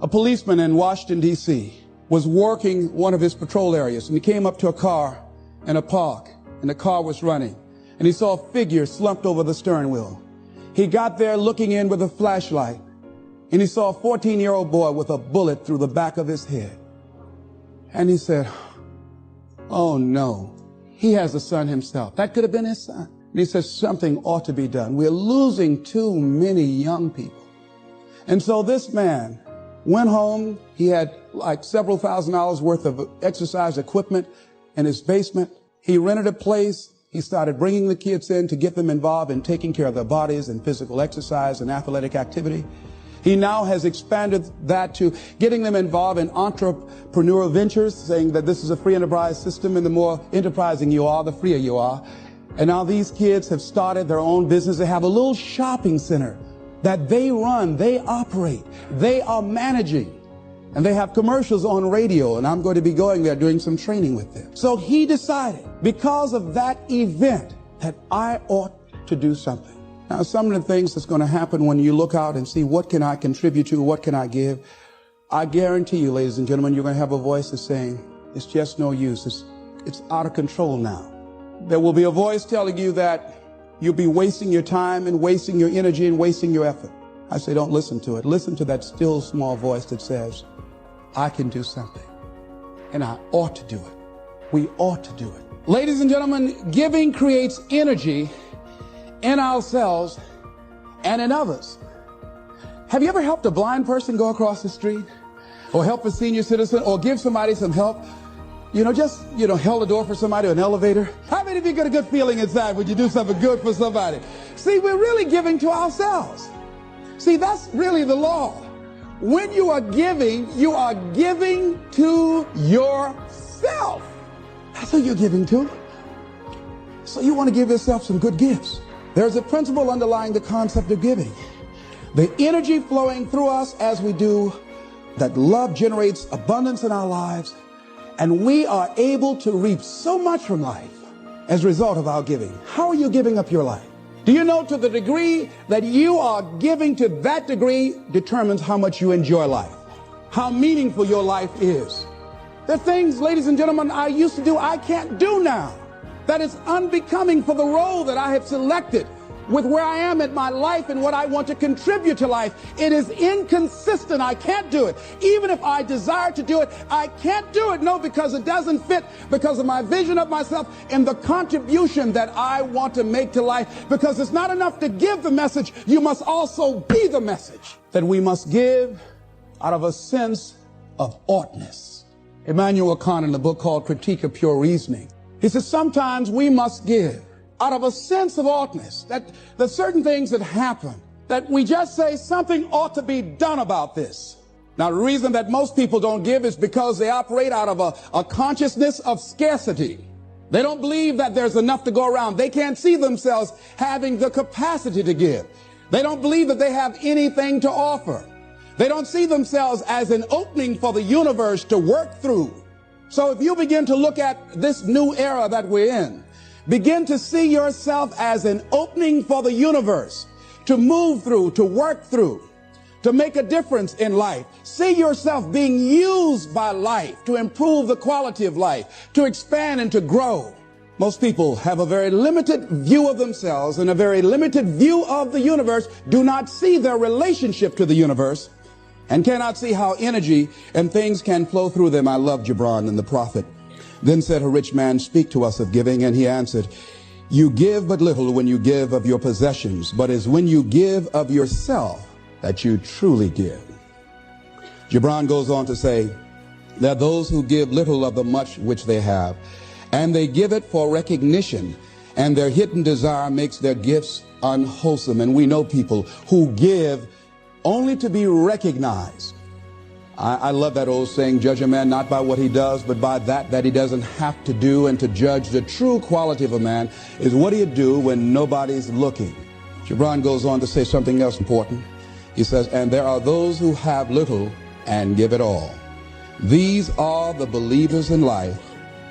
A policeman in Washington, D.C. was working one of his patrol areas, and he came up to a car in a park, and the car was running, and he saw a figure slumped over the steering wheel. He got there looking in with a flashlight, and he saw a 14-year-old boy with a bullet through the back of his head. And he said, oh no, he has a son himself. That could have been his son. And he says, something ought to be done. We're losing too many young people. And so this man went home. He had like several $1,000s worth of exercise equipment in his basement. He rented a place. He started bringing the kids in to get them involved in taking care of their bodies and physical exercise and athletic activity. He now has expanded that to getting them involved in entrepreneurial ventures, saying that this is a free enterprise system, and the more enterprising you are, the freer you are. And now these kids have started their own business. They have a little shopping center that they run, they operate, they are managing. And they have commercials on radio, and I'm going to be going there doing some training with them. So he decided, because of that event, that I ought to do something. Now, some of the things that's going to happen when you look out and see what can I contribute to, what can I give, I guarantee you, ladies and gentlemen, you're going to have a voice that's saying, it's just no use. It's out of control now. There will be a voice telling you that you'll be wasting your time and wasting your energy and wasting your effort. I say, don't listen to it. Listen to that still small voice that says, I can do something, and I ought to do it. We ought to do it. Ladies and gentlemen, giving creates energy in ourselves and in others. Have you ever helped a blind person go across the street, or help a senior citizen, or give somebody some help? Just held a door for somebody, or an elevator. How many of you get a good feeling inside when you do something good for somebody? See, we're really giving to ourselves. See, that's really the law. When you are giving to yourself. That's who you're giving to. So you want to give yourself some good gifts. There's a principle underlying the concept of giving. The energy flowing through us as we do, that love generates abundance in our lives, and we are able to reap so much from life as a result of our giving. How are you giving up your life? Do you know, to the degree that you are giving, to that degree determines how much you enjoy life, how meaningful your life is. There are things, ladies and gentlemen, I used to do, I can't do now. That is unbecoming for the role that I have selected with where I am in my life and what I want to contribute to life. It is inconsistent. I can't do it. Even if I desire to do it, I can't do it. No, because it doesn't fit, because of my vision of myself and the contribution that I want to make to life. Because it's not enough to give the message. You must also be the message. That we must give out of a sense of oughtness. Immanuel Kant, in a book called Critique of Pure Reasoning, he says sometimes we must give out of a sense of oughtness, that there's certain things that happen, that we just say something ought to be done about this. Now, the reason that most people don't give is because they operate out of a consciousness of scarcity. They don't believe that there's enough to go around. They can't see themselves having the capacity to give. They don't believe that they have anything to offer. They don't see themselves as an opening for the universe to work through. So if you begin to look at this new era that we're in, begin to see yourself as an opening for the universe to move through, to work through, to make a difference in life. See yourself being used by life to improve the quality of life, to expand and to grow. Most people have a very limited view of themselves and a very limited view of the universe, do not see their relationship to the universe, and cannot see how energy and things can flow through them. I love Gibran and the prophet. Then said a rich man, speak to us of giving. And he answered, you give but little when you give of your possessions, but it's when you give of yourself that you truly give. Gibran goes on to say, there are those who give little of the much which they have, and they give it for recognition, and their hidden desire makes their gifts unwholesome. And we know people who give only to be recognized. I love that old saying, judge a man not by what he does, but by that he doesn't have to do. And to judge the true quality of a man is what do you do when nobody's looking. Gibran goes on to say something else important. He says, and there are those who have little and give it all. These are the believers in life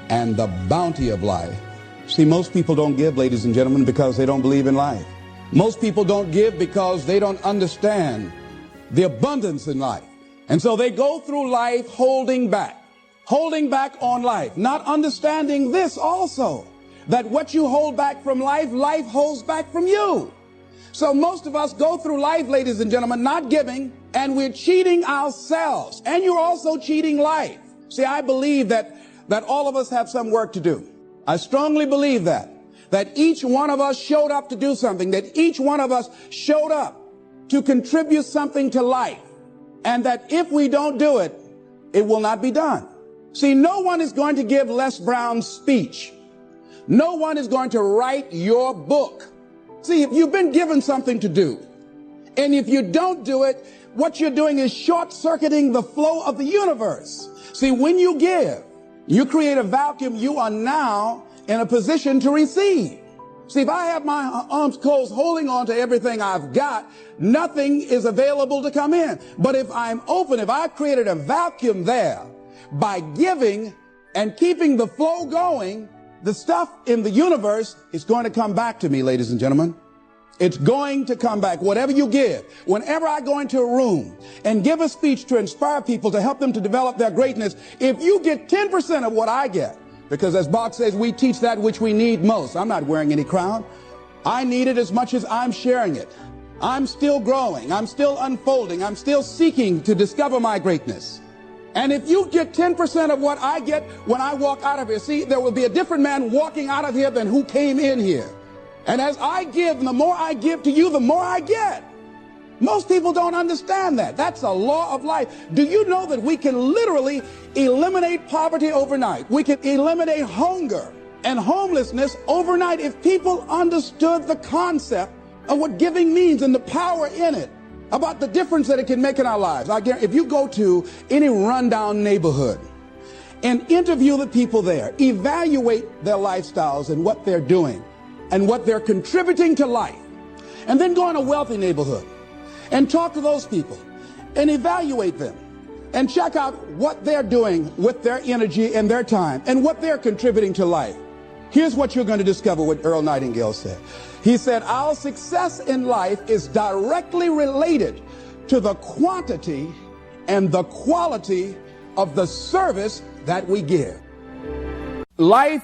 and the bounty of life. See, most people don't give, ladies and gentlemen, because they don't believe in life. Most people don't give because they don't understand the abundance in life. And so they go through life holding back on life, not understanding this also, that what you hold back from life, life holds back from you. So most of us go through life, ladies and gentlemen, not giving, and we're cheating ourselves, and you're also cheating life. See, I believe that all of us have some work to do. I strongly believe that each one of us showed up to do something, that each one of us showed up to contribute something to life, and that if we don't do it, it will not be done. See, no one is going to give Les Brown's speech. No one is going to write your book. See, if you've been given something to do, and if you don't do it, what you're doing is short-circuiting the flow of the universe. See, when you give, you create a vacuum. You are now in a position to receive. See, if I have my arms closed, holding on to everything I've got, nothing is available to come in. But if I'm open, if I've created a vacuum there, by giving and keeping the flow going, the stuff in the universe is going to come back to me, ladies and gentlemen. It's going to come back. Whatever you give, whenever I go into a room and give a speech to inspire people, to help them to develop their greatness, if you get 10% of what I get, because as Bach says, we teach that which we need most. I'm not wearing any crown. I need it as much as I'm sharing it. I'm still growing. I'm still unfolding. I'm still seeking to discover my greatness. And if you get 10% of what I get when I walk out of here, see, there will be a different man walking out of here than who came in here. And as I give, the more I give to you, the more I get. Most people don't understand that. That's a law of life. Do you know that we can literally eliminate poverty overnight? We can eliminate hunger and homelessness overnight if people understood the concept of what giving means and the power in it, about the difference that it can make in our lives. I guarantee, if you go to any rundown neighborhood and interview the people there, evaluate their lifestyles and what they're doing and what they're contributing to life, and then go in a wealthy neighborhood and talk to those people and evaluate them and check out what they're doing with their energy and their time and what they're contributing to life. Here's what you're going to discover what Earl Nightingale said. He said, our success in life is directly related to the quantity and the quality of the service that we give. Life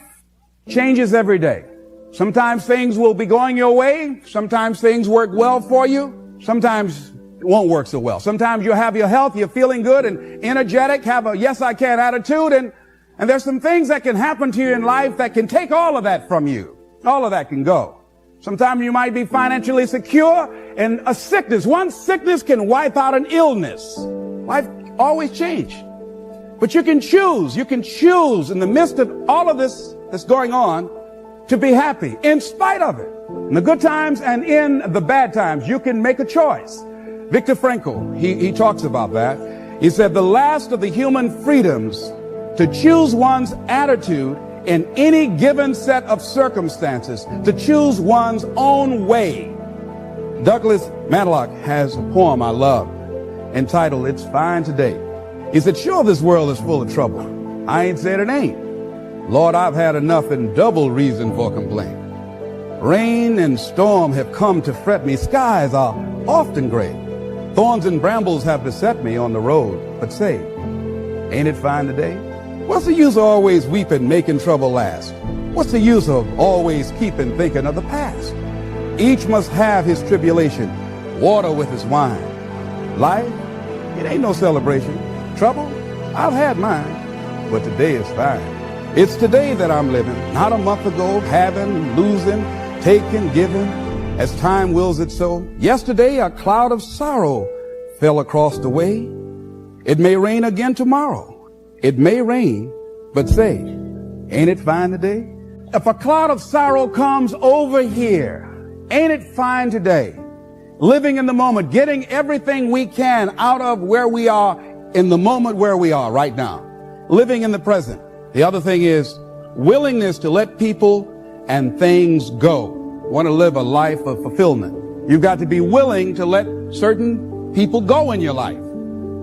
changes every day. Sometimes things will be going your way. Sometimes things work well for you. Sometimes it won't work so well. Sometimes you'll have your health, you're feeling good and energetic, have a yes I can attitude, and there's some things that can happen to you in life that can take all of that from you. All of that can go. Sometimes you might be financially secure, and a sickness, one sickness can wipe out an illness. Life always changes. But you can choose in the midst of all of this that's going on to be happy in spite of it. In the good times and in the bad times, you can make a choice. Viktor Frankl, he talks about that. He said the last of the human freedoms to choose one's attitude in any given set of circumstances, to choose one's own way. Douglas Matlock has a poem I love entitled, It's Fine Today. He said, sure, this world is full of trouble. I ain't said it ain't. Lord, I've had enough and double reason for complaint. Rain and storm have come to fret me. Skies are often gray. Thorns and brambles have beset me on the road. But say, ain't it fine today? What's the use of always weeping, making trouble last? What's the use of always keeping thinking of the past? Each must have his tribulation, water with his wine. Life, it ain't no celebration. Trouble, I've had mine, but today is fine. It's today that I'm living, not a month ago, having, losing, taking, giving, as time wills it so. Yesterday, a cloud of sorrow fell across the way. It may rain again tomorrow. It may rain, but say, ain't it fine today? If a cloud of sorrow comes over here, ain't it fine today? Living in the moment, getting everything we can out of where we are in the moment where we are right now. Living in the present. The other thing is willingness to let people and things go. Want to live a life of fulfillment. You've got to be willing to let certain people go in your life,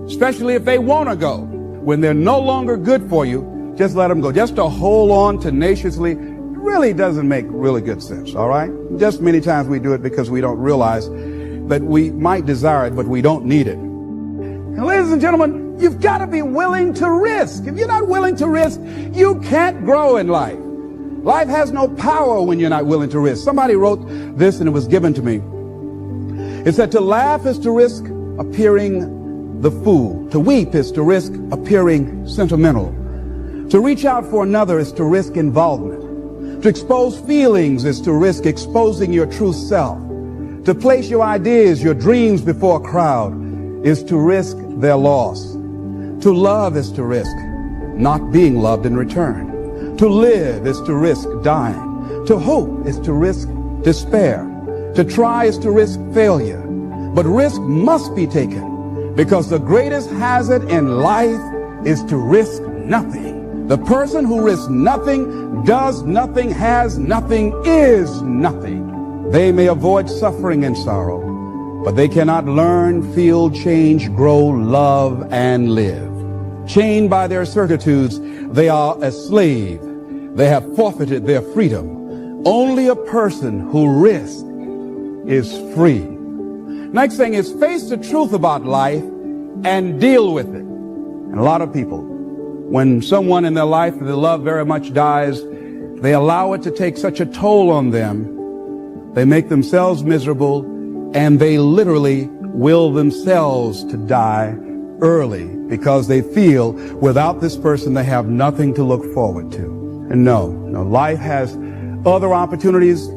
especially if they want to go. When they're no longer good for you, just let them go. Just to hold on tenaciously really doesn't make really good sense, all right? Just many times we do it because we don't realize that we might desire it, but we don't need it. And And ladies and gentlemen, you've got to be willing to risk. If you're not willing to risk, you can't grow in life. Life has no power when you're not willing to risk. Somebody wrote this and it was given to me. It said, to laugh is to risk appearing the fool. To weep is to risk appearing sentimental. To reach out for another is to risk involvement. To expose feelings is to risk exposing your true self. To place your ideas, your dreams before a crowd is to risk their loss. To love is to risk not being loved in return. To live is to risk dying. To hope is to risk despair. To try is to risk failure. But risk must be taken because the greatest hazard in life is to risk nothing. The person who risks nothing, does nothing, has nothing, is nothing. They may avoid suffering and sorrow, but they cannot learn, feel, change, grow, love, and live. Chained by their certitudes, they are a slave. They have forfeited their freedom. Only a person who risks is free. Next thing is face the truth about life and deal with it. And a lot of people, when someone in their life that they love very much dies, they allow it to take such a toll on them. They make themselves miserable, and they literally will themselves to die early because they feel without this person they have nothing to look forward to. And no, life has other opportunities,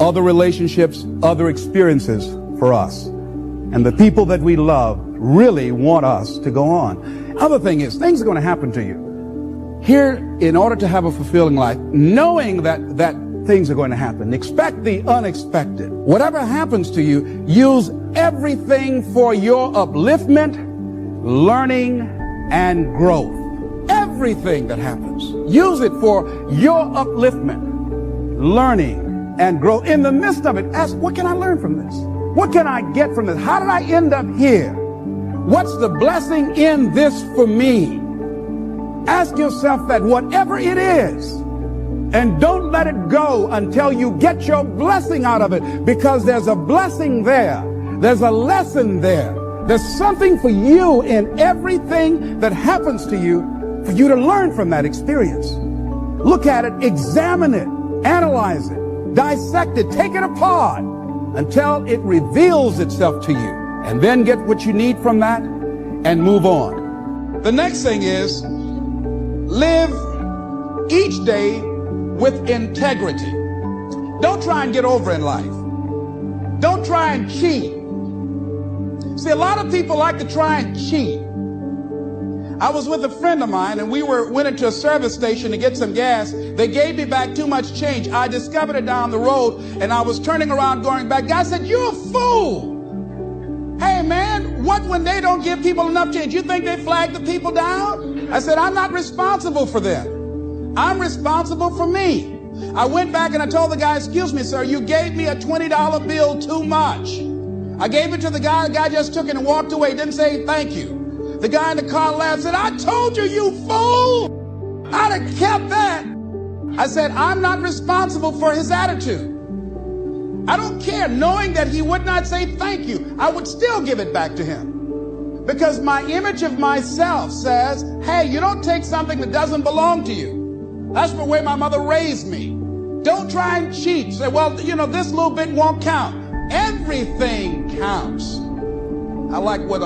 other relationships, other experiences for us. And the people that we love really want us to go on. Other thing is, things are going to happen to you. Here, in order to have a fulfilling life, knowing that things are going to happen. Expect the unexpected. Whatever happens to you, use everything for your upliftment, learning, and growth. Everything that happens, use it for your upliftment, learning, and growth. In the midst of it, ask, what can I learn from this? What can I get from this? How did I end up here? What's the blessing in this for me? Ask yourself that, whatever it is. And don't let it go until you get your blessing out of it, because there's a blessing there. There's a lesson there. There's something for you in everything that happens to you for you to learn from that experience. Look at it, examine it, analyze it, dissect it, take it apart until it reveals itself to you. And then get what you need from that and move on. The next thing is live each day with integrity. Don't try and get over in life. Don't try and cheat. See, a lot of people like to try and cheat. I was with a friend of mine and we went into a service station to get some gas. They gave me back too much change. I discovered it down the road and I was turning around going back. Guy said, "You're a fool." Hey man, what when they don't give people enough change? You think they flag the people down? I said, I'm not responsible for them. I'm responsible for me. I went back and I told the guy, "Excuse me, sir, you gave me a $20 bill too much." I gave it to the guy just took it and walked away, didn't say thank you. The guy in the car laughed, said, "I told you, you fool. I'd have kept that." I said, I'm not responsible for his attitude. I don't care, knowing that he would not say thank you, I would still give it back to him. Because my image of myself says, hey, you don't take something that doesn't belong to you. That's the way my mother raised me. Don't try and cheat. Say, well, this little bit won't count. Everything counts. I like what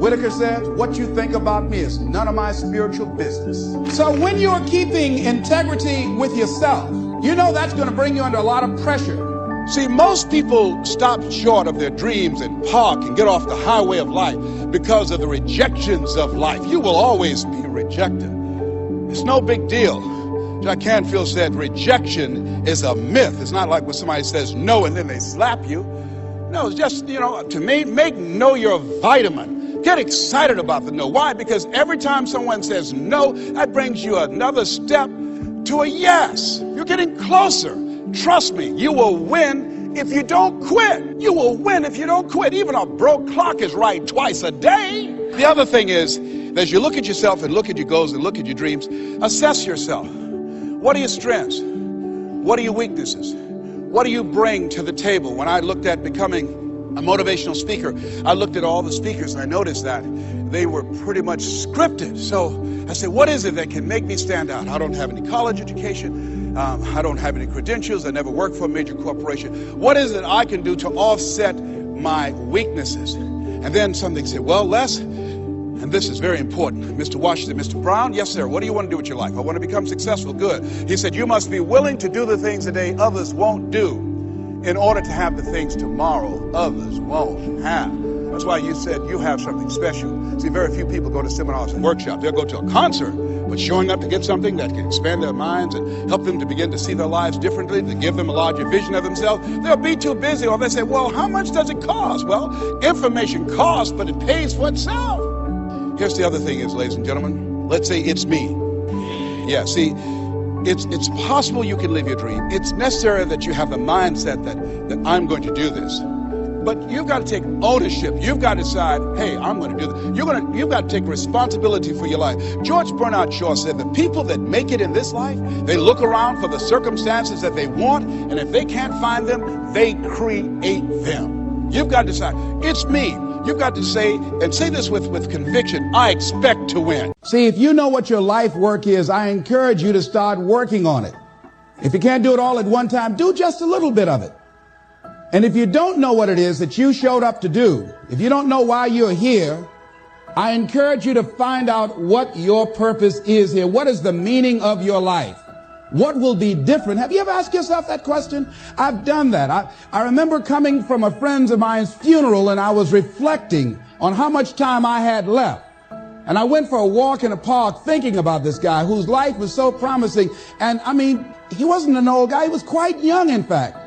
Whitaker says, what you think about me is none of my spiritual business. So when you're keeping integrity with yourself, that's going to bring you under a lot of pressure. See, most people stop short of their dreams and park and get off the highway of life because of the rejections of life. You will always be rejected. It's no big deal. Jack Canfield said rejection is a myth. It's not like when somebody says no and then they slap you. No, it's just, to me, make no your vitamin. Get excited about the no. Why? Because every time someone says no, that brings you another step to a yes. You're getting closer. Trust me, you will win if you don't quit. You will win if you don't quit. Even a broke clock is right twice a day. The other thing is, as you look at yourself and look at your goals and look at your dreams, assess yourself. What are your strengths? What are your weaknesses? What do you bring to the table? When I looked at becoming a motivational speaker, I looked at all the speakers and I noticed that they were pretty much scripted. So I said, what is it that can make me stand out? I don't have any college education. I don't have any credentials. I never worked for a major corporation. What is it I can do to offset my weaknesses? And then something said, well, Les, and this is very important. Mr. Washington, Mr. Brown, yes, sir. What do you want to do with your life? I want to become successful. Good. He said, you must be willing to do the things today others won't do in order to have the things tomorrow others won't have. That's why you said you have something special. See, very few people go to seminars and workshops. They'll go to a concert, but showing up to get something that can expand their minds and help them to begin to see their lives differently, to give them a larger vision of themselves, they'll be too busy. Or they say, well, how much does it cost? Well, information costs, but it pays for itself. Here's the other thing is, ladies and gentlemen, let's say it's me. Yeah, see, it's possible you can live your dream. It's necessary that you have the mindset that I'm going to do this. But you've got to take ownership. You've got to decide, hey, I'm going to do this. You've got to take responsibility for your life. George Bernard Shaw said the people that make it in this life, they look around for the circumstances that they want, and if they can't find them, they create them. You've got to decide, it's me. You've got to say, and say this with conviction, I expect to win. See, if you know what your life work is, I encourage you to start working on it. If you can't do it all at one time, do just a little bit of it. And if you don't know what it is that you showed up to do, if you don't know why you're here, I encourage you to find out what your purpose is here. What is the meaning of your life? What will be different? Have you ever asked yourself that question? I've done that. I remember coming from a friend of mine's funeral and I was reflecting on how much time I had left. And I went for a walk in a park thinking about this guy whose life was so promising. And I mean, he wasn't an old guy. He was quite young, in fact.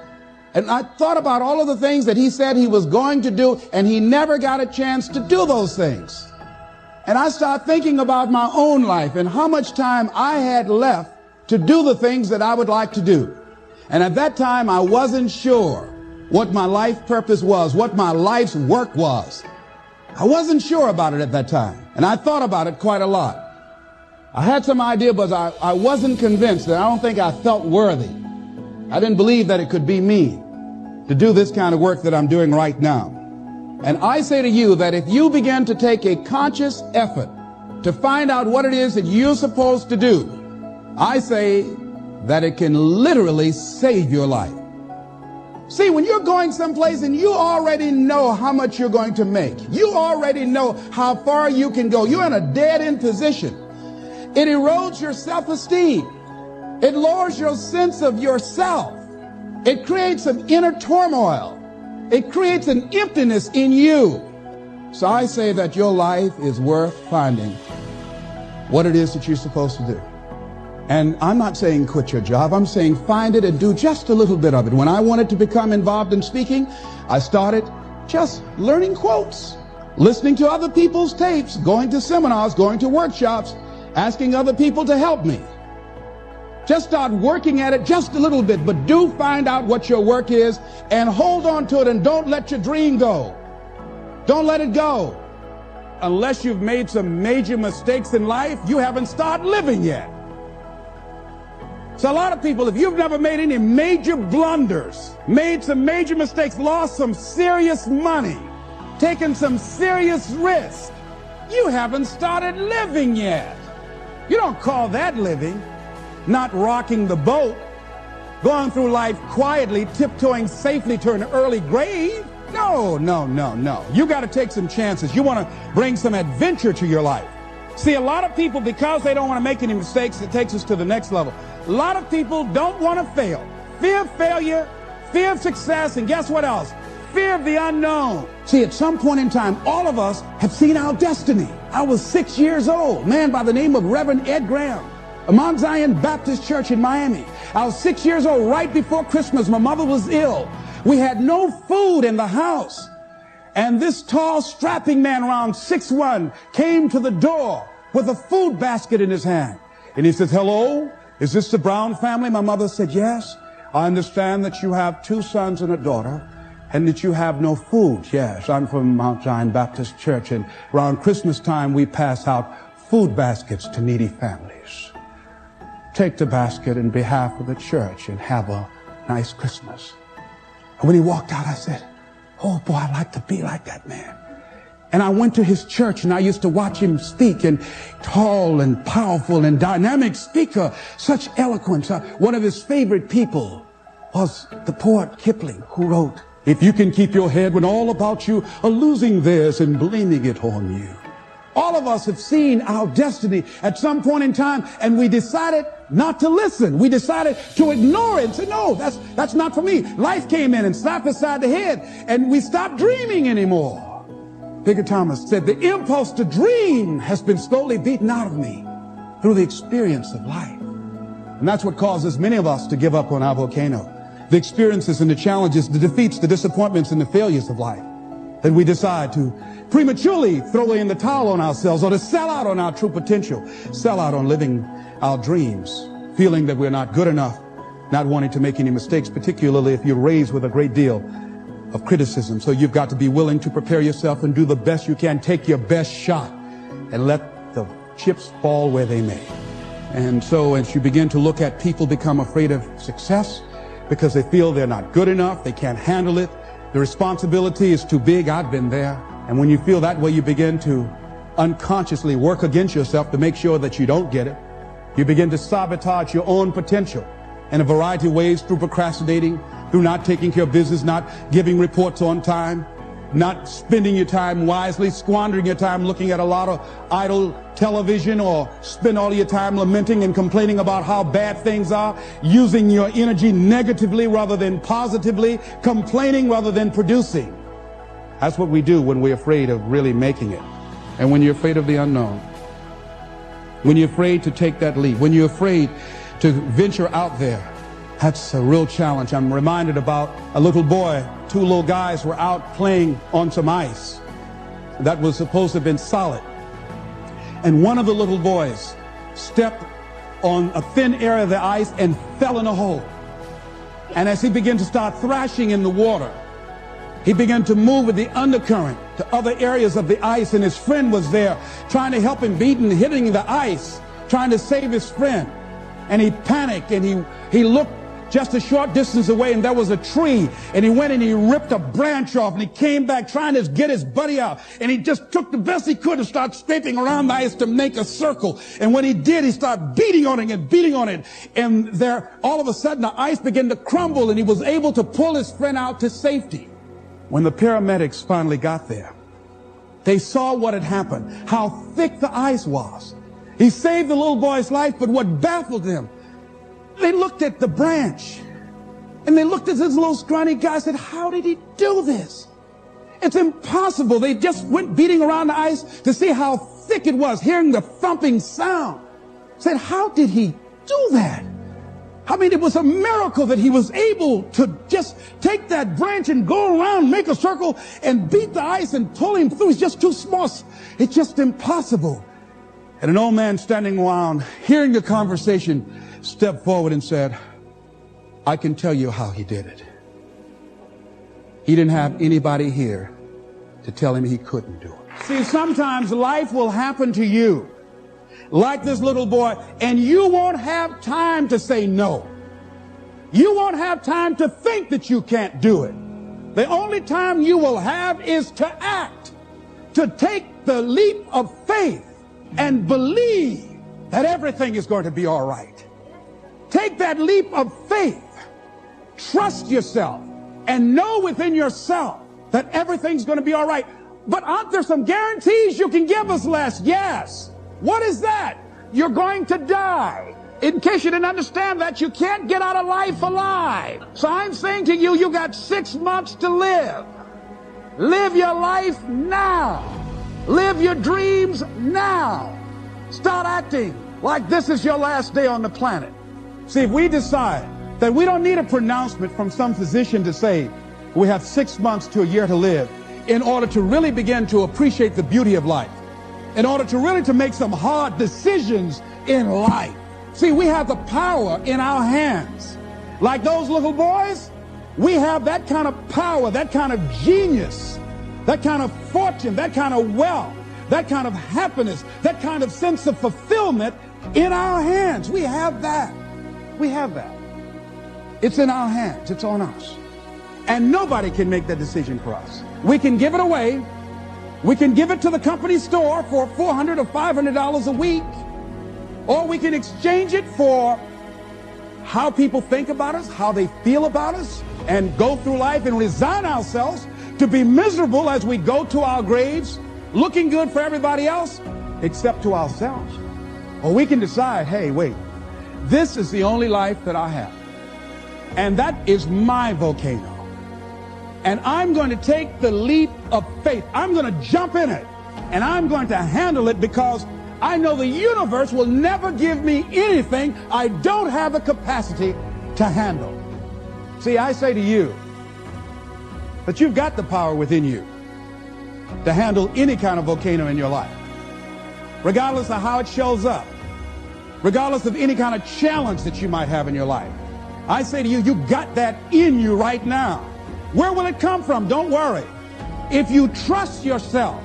And I thought about all of the things that he said he was going to do, and he never got a chance to do those things. And I started thinking about my own life and how much time I had left to do the things that I would like to do. And at that time, I wasn't sure what my life purpose was, what my life's work was. I wasn't sure about it at that time. And I thought about it quite a lot. I had some idea, but I wasn't convinced, and I don't think I felt worthy. I didn't believe that it could be me to do this kind of work that I'm doing right now. And I say to you that if you begin to take a conscious effort to find out what it is that you're supposed to do, I say that it can literally save your life. See, when you're going someplace and you already know how much you're going to make, you already know how far you can go, you're in a dead-end position. It erodes your self-esteem. It lowers your sense of yourself. It creates some inner turmoil. It creates an emptiness in you. So I say that your life is worth finding what it is that you're supposed to do. And I'm not saying quit your job. I'm saying find it and do just a little bit of it. When I wanted to become involved in speaking, I started just learning quotes, listening to other people's tapes, going to seminars, going to workshops, asking other people to help me. Just start working at it just a little bit, but do find out what your work is and hold on to it and don't let your dream go. Don't let it go. Unless you've made some major mistakes in life, you haven't started living yet. So a lot of people, if you've never made any major blunders, made some major mistakes, lost some serious money, taken some serious risks, you haven't started living yet. You don't call that living. Not rocking the boat, going through life quietly, tiptoeing safely to an early grave. No, no, no, no. You got to take some chances. You want to bring some adventure to your life. See, a lot of people, because they don't want to make any mistakes, it takes us to the next level. A lot of people don't want to fail. Fear of failure, fear of success, and guess what else? Fear of the unknown. See, at some point in time, all of us have seen our destiny. I was 6 years old, a man by the name of Reverend Ed Graham, a Mount Zion Baptist Church in Miami. I was 6 years old right before Christmas. My mother was ill. We had no food in the house. And this tall, strapping man around 6'1" came to the door with a food basket in his hand. And he says, hello, is this the Brown family? My mother said, yes. I understand that you have 2 sons and a daughter and that you have no food. Yes, I'm from Mount Zion Baptist Church, and around Christmas time we pass out food baskets to needy families. Take the basket in behalf of the church and have a nice Christmas. And when he walked out, I said, oh boy, I'd like to be like that man. And I went to his church and I used to watch him speak, and tall and powerful and dynamic speaker, such eloquence. One of his favorite people was the poet Kipling, who wrote, if you can keep your head when all about you are losing theirs and blaming it on you. All of us have seen our destiny at some point in time, and we decided not to listen. We decided to ignore it and say, no, that's not for me. Life came in and slapped us side the head, and we stopped dreaming anymore. Bigger Thomas said, the impulse to dream has been slowly beaten out of me through the experience of life. And that's what causes many of us to give up on our volcano. The experiences and the challenges, the defeats, the disappointments, and the failures of life. That we decide to prematurely throw in the towel on ourselves, or to sell out on our true potential, sell out on living our dreams, feeling that we're not good enough, not wanting to make any mistakes, particularly if you're raised with a great deal of criticism. So you've got to be willing to prepare yourself and do the best you can. Take your best shot and let the chips fall where they may. And so as you begin to look at people become afraid of success because they feel they're not good enough, they can't handle it, the responsibility is too big. I've been there. And when you feel that way, you begin to unconsciously work against yourself to make sure that you don't get it. You begin to sabotage your own potential in a variety of ways, through procrastinating, through not taking care of business, not giving reports on time, not spending your time wisely, squandering your time looking at a lot of idle television, or spend all your time lamenting and complaining about how bad things are, using your energy negatively rather than positively, complaining rather than producing. That's what we do when we're afraid of really making it. And when you're afraid of the unknown, when you're afraid to take that leap, when you're afraid to venture out there, that's a real challenge. I'm reminded about a little boy. Two little guys were out playing on some ice that was supposed to have been solid. And one of the little boys stepped on a thin area of the ice and fell in a hole. And as he began to start thrashing in the water, he began to move with the undercurrent to other areas of the ice, and his friend was there trying to help him, beating, hitting the ice, trying to save his friend. And he panicked, and he looked just a short distance away, and there was a tree, and he went and he ripped a branch off, and he came back trying to get his buddy out, and he just took the best he could and started scraping around the ice to make a circle. And when he did, he started beating on it and beating on it, and there all of a sudden the ice began to crumble, and he was able to pull his friend out to safety. When the paramedics finally got there, they saw what had happened, how thick the ice was. He saved the little boy's life, but what baffled them, they looked at the branch, and they looked at this little scrawny guy and said, how did he do this? It's impossible. They just went beating around the ice to see how thick it was, hearing the thumping sound. Said, how did he do that? I mean, it was a miracle that he was able to just take that branch and go around, make a circle, and beat the ice and pull him through. He's just too small. It's just impossible. And an old man standing around, hearing the conversation, stepped forward and said, I can tell you how he did it. He didn't have anybody here to tell him he couldn't do it. See, sometimes life will happen to you like this little boy, and you won't have time to say no. You won't have time to think that you can't do it. The only time you will have is to act, to take the leap of faith and believe that everything is going to be all right. Take that leap of faith, trust yourself, and know within yourself that everything's going to be all right. But aren't there some guarantees you can give us, Les? Yes. What is that? You're going to die. In case you didn't understand that, you can't get out of life alive. So I'm saying to you, you got 6 months to live. Live your life now. Live your dreams now. Start acting like this is your last day on the planet. See, if we decide that we don't need a pronouncement from some physician to say we have 6 months to a year to live in order to really begin to appreciate the beauty of life, in order to really to make some hard decisions in life. See, we have the power in our hands. Like those little boys, we have that kind of power, that kind of genius, that kind of fortune, that kind of wealth, that kind of happiness, that kind of sense of fulfillment in our hands. We have that. We have that. It's in our hands. It's on us. And nobody can make that decision for us. We can give it away. We can give it to the company store for $400 or $500 a week, or we can exchange it for how people think about us, how they feel about us, and go through life and resign ourselves to be miserable as we go to our graves, looking good for everybody else, except to ourselves. Or we can decide, hey, wait, this is the only life that I have, and that is my volcano. And I'm going to take the leap of faith. I'm going to jump in it, and I'm going to handle it, because I know the universe will never give me anything I don't have the capacity to handle. See, I say to you that you've got the power within you to handle any kind of volcano in your life, regardless of how it shows up, regardless of any kind of challenge that you might have in your life. I say to you, you got that in you right now. Where will it come from? Don't worry. If you trust yourself,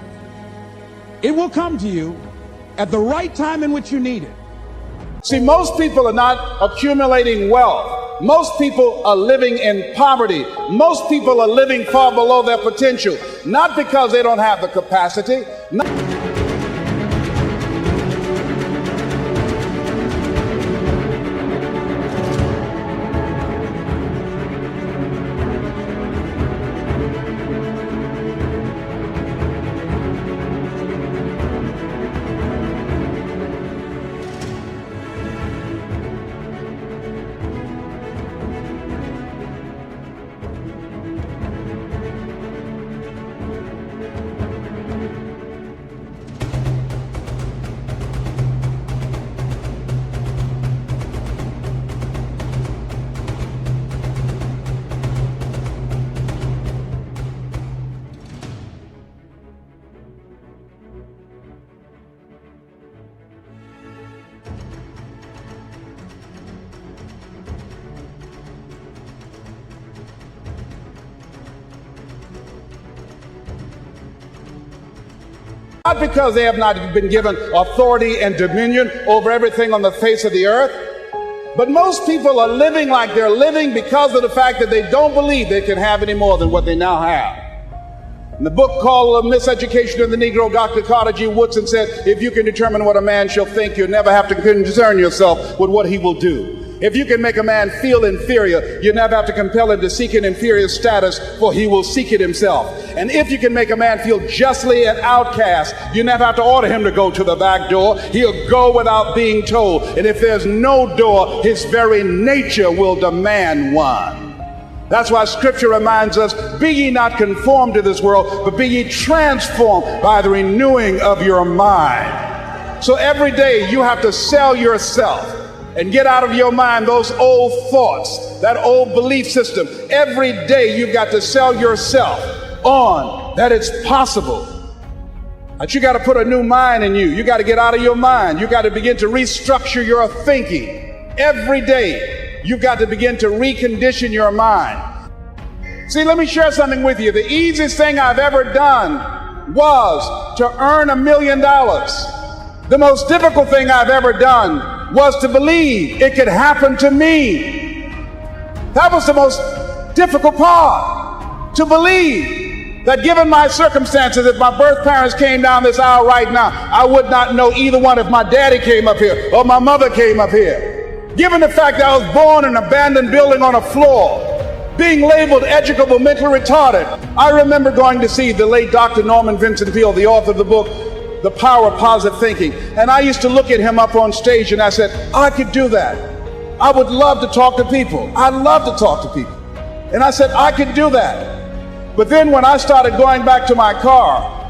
it will come to you at the right time in which you need it. See, most people are not accumulating wealth. Most people are living in poverty. Most people are living far below their potential, not because they don't have the capacity. Not because they have not been given authority and dominion over everything on the face of the earth, but most people are living like they're living because of the fact that they don't believe they can have any more than what they now have. In the book called Miseducation of the Negro, Dr. Carter G. Woodson said, if you can determine what a man shall think, you'll never have to concern yourself with what he will do. If you can make a man feel inferior, you never have to compel him to seek an inferior status, for he will seek it himself. And if you can make a man feel justly an outcast, you never have to order him to go to the back door. He'll go without being told. And if there's no door, his very nature will demand one. That's why Scripture reminds us, be ye not conformed to this world, but be ye transformed by the renewing of your mind. So every day you have to sell yourself and get out of your mind those old thoughts, that old belief system. Every day you've got to sell yourself on that it's possible. That you got to put a new mind in you. You got to get out of your mind. You got to begin to restructure your thinking. Every day you've got to begin to recondition your mind. See, let me share something with you. The easiest thing I've ever done was to earn $1 million. The most difficult thing I've ever done was to believe it could happen to me. That was the most difficult part, to believe that given my circumstances, if my birth parents came down this aisle right now, I would not know either one if my daddy came up here or my mother came up here. Given the fact that I was born in an abandoned building on a floor, being labeled educable, mentally retarded. I remember going to see the late Dr. Norman Vincent Peale, the author of the book, The Power of Positive Thinking. And I used to look at him up on stage and I said, I could do that. I would love to talk to people. I love to talk to people. And I said, I could do that. But then when I started going back to my car,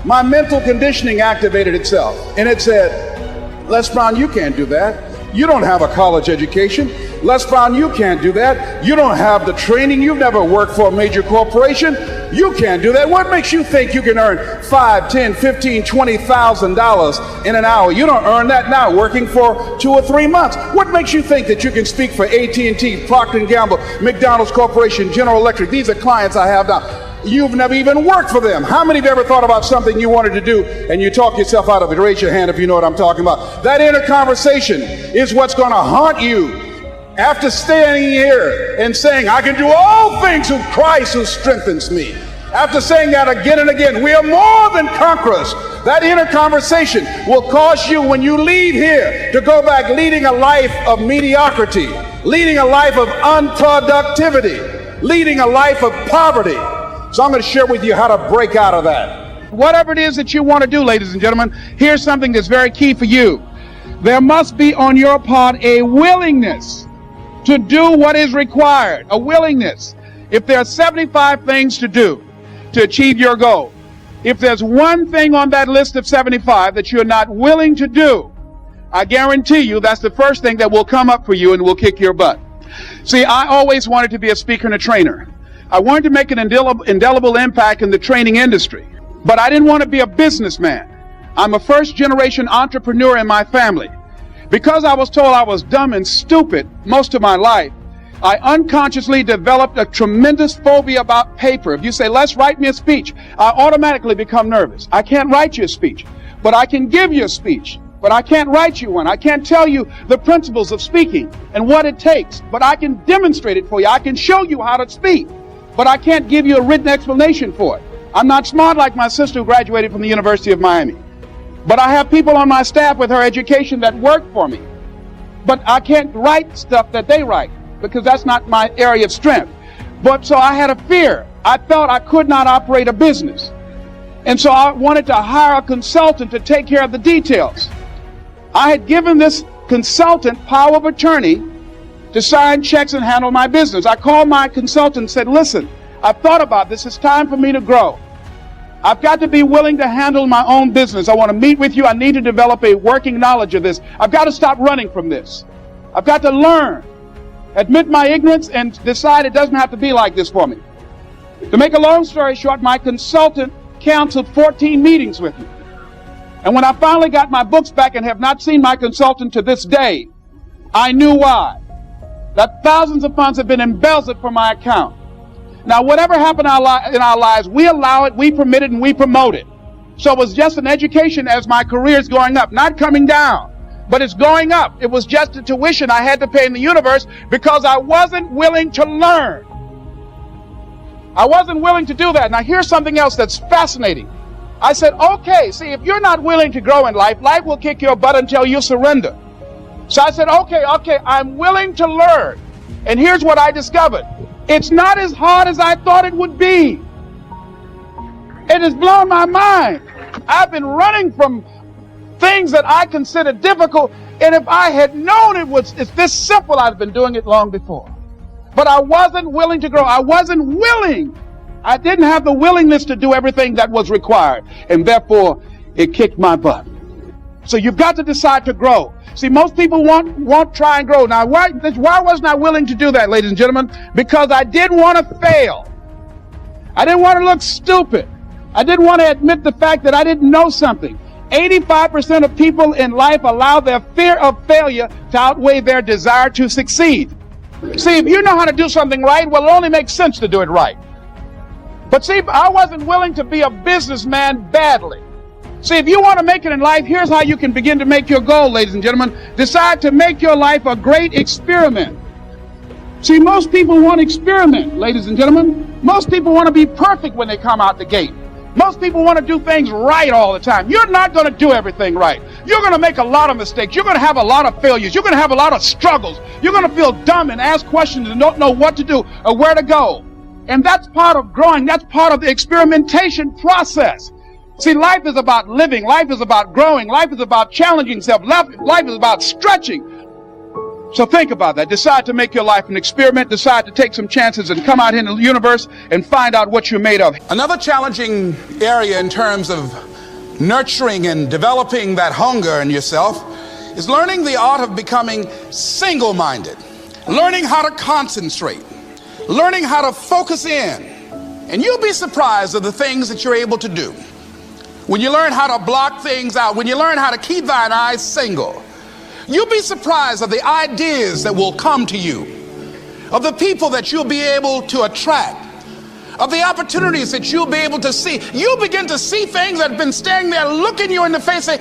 my mental conditioning activated itself. And it said, Les Brown, you can't do that. You don't have a college education. Les Brown, you can't do that. You don't have the training. You've never worked for a major corporation. You can't do that. What makes you think you can earn $5, $10, $15, $20,000 in an hour? You don't earn that now working for 2 or 3 months. What makes you think that you can speak for AT&T, Procter & Gamble, McDonald's Corporation, General Electric? These are clients I have now. You've never even worked for them. How many of you ever thought about something you wanted to do and you talk yourself out of it? Raise your hand if you know what I'm talking about. That inner conversation is what's going to haunt you After standing here and saying, I can do all things through Christ who strengthens me. After saying that again and again, we are more than conquerors. That inner conversation will cause you, when you leave here, to go back leading a life of mediocrity, leading a life of unproductivity, leading a life of poverty. So I'm going to share with you how to break out of that. Whatever it is that you want to do, ladies and gentlemen, here's something that's very key for you. There must be on your part a willingness to do what is required, a willingness. If there are 75 things to do to achieve your goal, if there's one thing on that list of 75 that you're not willing to do, I guarantee you that's the first thing that will come up for you and will kick your butt. See, I always wanted to be a speaker and a trainer. I wanted to make an indelible impact in the training industry, but I didn't want to be a businessman. I'm a first-generation entrepreneur in my family. Because I was told I was dumb and stupid most of my life, I unconsciously developed a tremendous phobia about paper. If you say, Les, write me a speech, I automatically become nervous. I can't write you a speech, but I can give you a speech. But I can't write you one. I can't tell you the principles of speaking and what it takes, but I can demonstrate it for you. I can show you how to speak, but I can't give you a written explanation for it. I'm not smart like my sister who graduated from the University of Miami. But I have people on my staff with her education that work for me. But I can't write stuff that they write because that's not my area of strength. But so I had a fear. I felt I could not operate a business. And so I wanted to hire a consultant to take care of the details. I had given this consultant power of attorney to sign checks and handle my business. I called my consultant and said, listen, I've thought about this. It's time for me to grow. I've got to be willing to handle my own business. I want to meet with you. I need to develop a working knowledge of this. I've got to stop running from this. I've got to learn, admit my ignorance, and decide it doesn't have to be like this for me. To make a long story short, my consultant canceled 14 meetings with me. And when I finally got my books back and have not seen my consultant to this day, I knew why. That thousands of funds have been embezzled from my account. Now, whatever happened in our lives, we allow it, we permit it, and we promote it. So it was just an education as my career is going up, not coming down, but it's going up. It was just a tuition I had to pay in the universe because I wasn't willing to learn. I wasn't willing to do that. Now, here's something else that's fascinating. I said, okay, see, if you're not willing to grow in life, life will kick your butt until you surrender. So I said, okay, I'm willing to learn. And here's what I discovered. It's not as hard as I thought it would be. It has blown my mind. I've been running from things that I consider difficult, and if I had known it's this simple, I'd have been doing it long before. But I wasn't willing to grow. I wasn't willing. I didn't have the willingness to do everything that was required, and therefore it kicked my butt. So you've got to decide to grow. See, most people won't try and grow. Now, why wasn't I willing to do that, ladies and gentlemen? Because I didn't want to fail. I didn't want to look stupid. I didn't want to admit the fact that I didn't know something. 85% of people in life allow their fear of failure to outweigh their desire to succeed. See, if you know how to do something right, well, it only makes sense to do it right. But see, I wasn't willing to be a businessman badly. See, if you want to make it in life, here's how you can begin to make your goal, ladies and gentlemen. Decide to make your life a great experiment. See, most people want to experiment, ladies and gentlemen. Most people want to be perfect when they come out the gate. Most people want to do things right all the time. You're not going to do everything right. You're going to make a lot of mistakes. You're going to have a lot of failures. You're going to have a lot of struggles. You're going to feel dumb and ask questions and don't know what to do or where to go. And that's part of growing. That's part of the experimentation process. See, life is about living. Life is about growing. Life is about challenging yourself. Life is about stretching. So think about that. Decide to make your life an experiment. Decide to take some chances and come out here in the universe and find out what you're made of. Another challenging area in terms of nurturing and developing that hunger in yourself is learning the art of becoming single-minded, learning how to concentrate, learning how to focus in. And you'll be surprised at the things that you're able to do. When you learn how to block things out, when you learn how to keep thine eyes single, you'll be surprised at the ideas that will come to you, of the people that you'll be able to attract, of the opportunities that you'll be able to see. You'll begin to see things that have been standing there looking you in the face, say,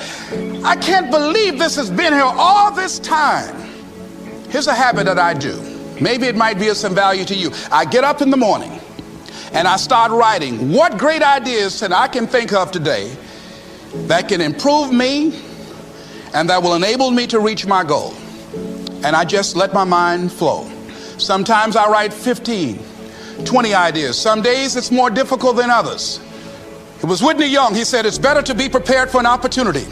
I can't believe this has been here all this time. Here's a habit that I do. Maybe it might be of some value to you. I get up in the morning and I start writing what great ideas that I can think of today that can improve me and that will enable me to reach my goal. And I just let my mind flow. Sometimes I write 15, 20 ideas. Some days it's more difficult than others. It was Whitney Young. He said, it's better to be prepared for an opportunity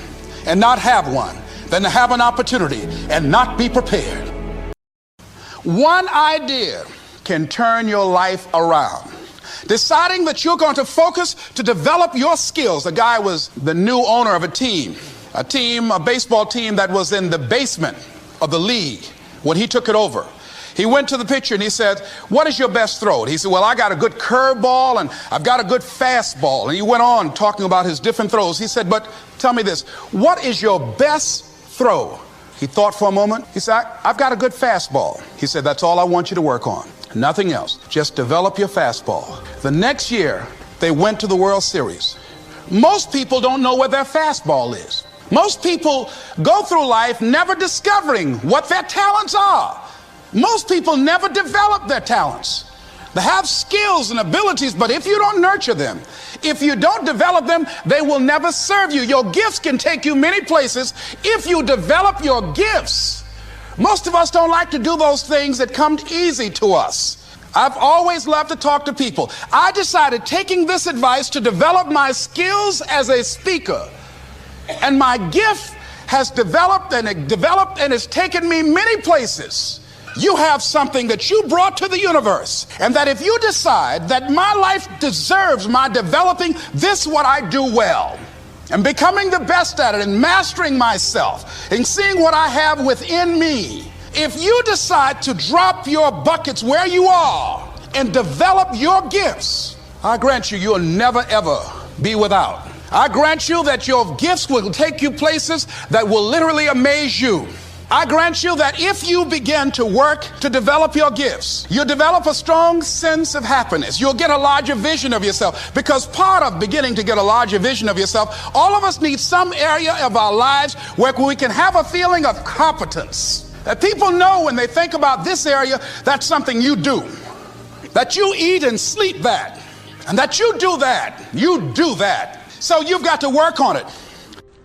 and not have one than to have an opportunity and not be prepared. One idea can turn your life around. Deciding that you're going to focus to develop your skills. The guy was the new owner of a baseball team that was in the basement of the league when he took it over. He went to the pitcher and he said, what is your best throw? And he said, well, I got a good curveball and I've got a good fastball. And he went on talking about his different throws. He said, but tell me this, what is your best throw? He thought for a moment. He said, I've got a good fastball. He said, that's all I want you to work on. Nothing else. Just develop your fastball. The next year, they went to the World Series. Most people don't know where their fastball is. Most people go through life never discovering what their talents are. Most people never develop their talents. They have skills and abilities, but if you don't nurture them, if you don't develop them, they will never serve you. Your gifts can take you many places if you develop your gifts. Most of us don't like to do those things that come easy to us. I've always loved to talk to people. I decided, taking this advice, to develop my skills as a speaker. And my gift has developed and it's taken me many places. You have something that you brought to the universe, and that if you decide that my life deserves my developing this, what I do well, and becoming the best at it, and mastering myself, and seeing what I have within me, if you decide to drop your buckets where you are and develop your gifts, I grant you, you'll never ever be without. I grant you that your gifts will take you places that will literally amaze you. I grant you that if you begin to work to develop your gifts, you'll develop a strong sense of happiness. You'll get a larger vision of yourself, because part of beginning to get a larger vision of yourself, all of us need some area of our lives where we can have a feeling of competence. That people know when they think about this area, that's something you do. That you eat and sleep that. And that you do that. You do that. So you've got to work on it.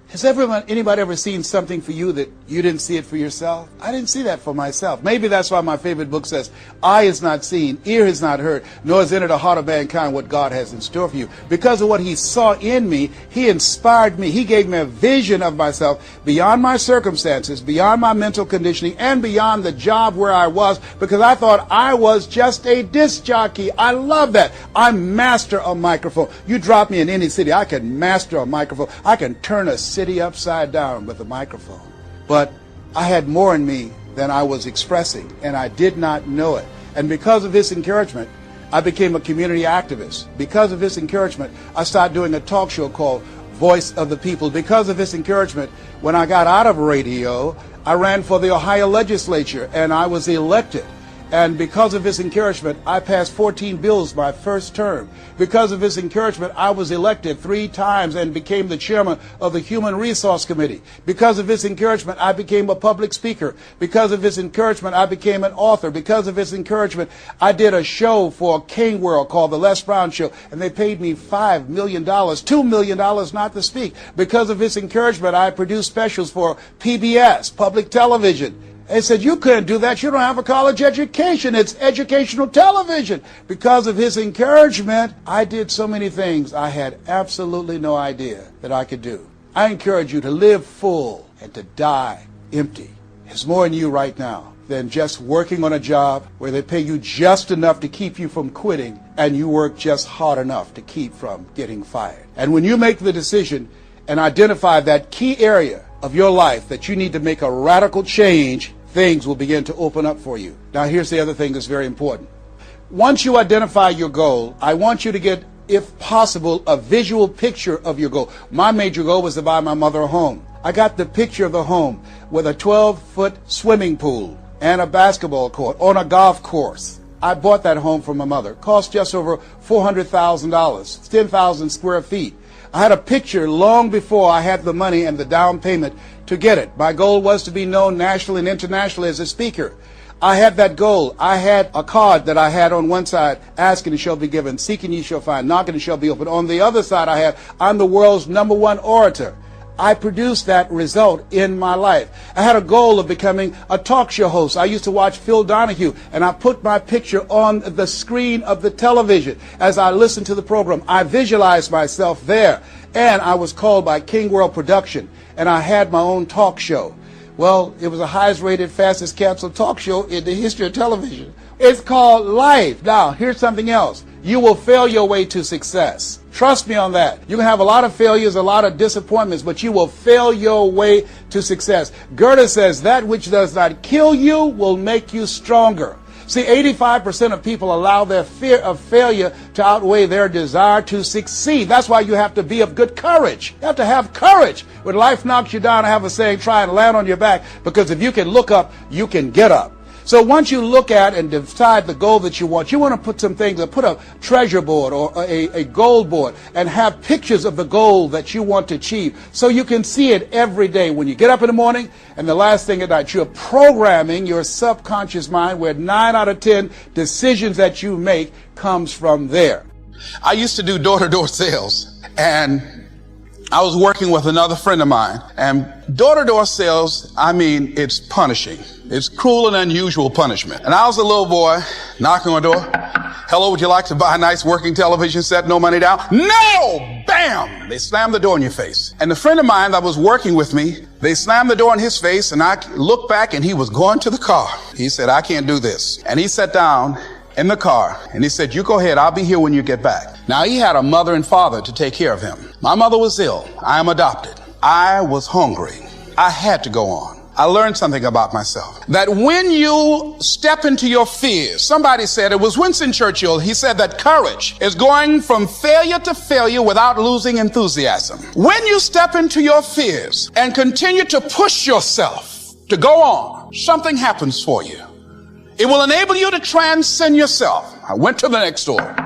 Has anybody ever seen something for you that you didn't see it for yourself? I didn't see that for myself. Maybe that's why my favorite book says, eye has not seen, ear has not heard, nor has entered the heart of mankind what God has in store for you. Because of what he saw in me, he inspired me. He gave me a vision of myself beyond my circumstances, beyond my mental conditioning, and beyond the job where I was, because I thought I was just a disc jockey. I love that. I master a microphone. You drop me in any city, I can master a microphone. I can turn a city upside down with a microphone. But I had more in me than I was expressing, and I did not know it. And because of his encouragement, I became a community activist. Because of his encouragement, I started doing a talk show called Voice of the People. Because of his encouragement, when I got out of radio, I ran for the Ohio legislature and I was elected. And because of his encouragement, I passed 14 bills my first term. Because of his encouragement, I was elected 3 times and became the chairman of the Human Resource Committee. Because of his encouragement, I became a public speaker. Because of his encouragement, I became an author. Because of his encouragement, I did a show for King World called The Les Brown Show, and they paid me $5 million, $2 million not to speak. Because of his encouragement, I produced specials for PBS, public television. They said, you couldn't do that. You don't have a college education. It's educational television. Because of his encouragement, I did so many things I had absolutely no idea that I could do. I encourage you to live full and to die empty. There's more in you right now than just working on a job where they pay you just enough to keep you from quitting and you work just hard enough to keep from getting fired. And when you make the decision and identify that key area of your life that you need to make a radical change, things will begin to open up for you. Now, here's the other thing that's very important. Once you identify your goal, I want you to get, if possible, a visual picture of your goal. My major goal was to buy my mother a home. I got the picture of the home with a 12-foot swimming pool and a basketball court on a golf course. I bought that home for my mother. It cost just over $400,000. It's 10,000 square feet. I had a picture long before I had the money and the down payment to get it. My goal was to be known nationally and internationally as a speaker. I had that goal. I had a card that I had on one side, asking it shall be given, seeking ye shall find, knocking it shall be opened. On the other side I had, I'm the world's #1 orator. I produced that result in my life. I had a goal of becoming a talk show host. I used to watch Phil Donahue, and I put my picture on the screen of the television as I listened to the program. I visualized myself there, and I was called by King World Production, and I had my own talk show. Well, it was the highest rated, fastest canceled talk show in the history of television. It's called life. Now, here's something else. You will fail your way to success. Trust me on that. You can have a lot of failures, a lot of disappointments, but you will fail your way to success. Goethe says that which does not kill you will make you stronger. See, 85% of people allow their fear of failure to outweigh their desire to succeed. That's why you have to be of good courage. You have to have courage. When life knocks you down, I have a saying, try and land on your back, because if you can look up, you can get up. So once you look at and decide the goal that you want to put some things, put a treasure board or a goal board and have pictures of the goal that you want to achieve so you can see it every day when you get up in the morning and the last thing at night. You're programming your subconscious mind where 9 out of 10 decisions that you make comes from there. I used to do door-to-door sales, and I was working with another friend of mine, and door-to-door sales, I mean, it's punishing. It's cruel and unusual punishment. And I was a little boy knocking on the door. Hello, would you like to buy a nice working television set? No money down? No! Bam! They slammed the door in your face. And the friend of mine that was working with me, they slammed the door in his face, and I looked back and he was going to the car. He said, I can't do this. And he sat down in the car and he said, you go ahead, I'll be here when you get back. Now he had a mother and father to take care of him. My mother was ill. I am adopted. I was hungry. I had to go on. I learned something about myself. That when you step into your fears, somebody said, it was Winston Churchill, he said that courage is going from failure to failure without losing enthusiasm. When you step into your fears and continue to push yourself to go on, something happens for you. It will enable you to transcend yourself. I went to the next door.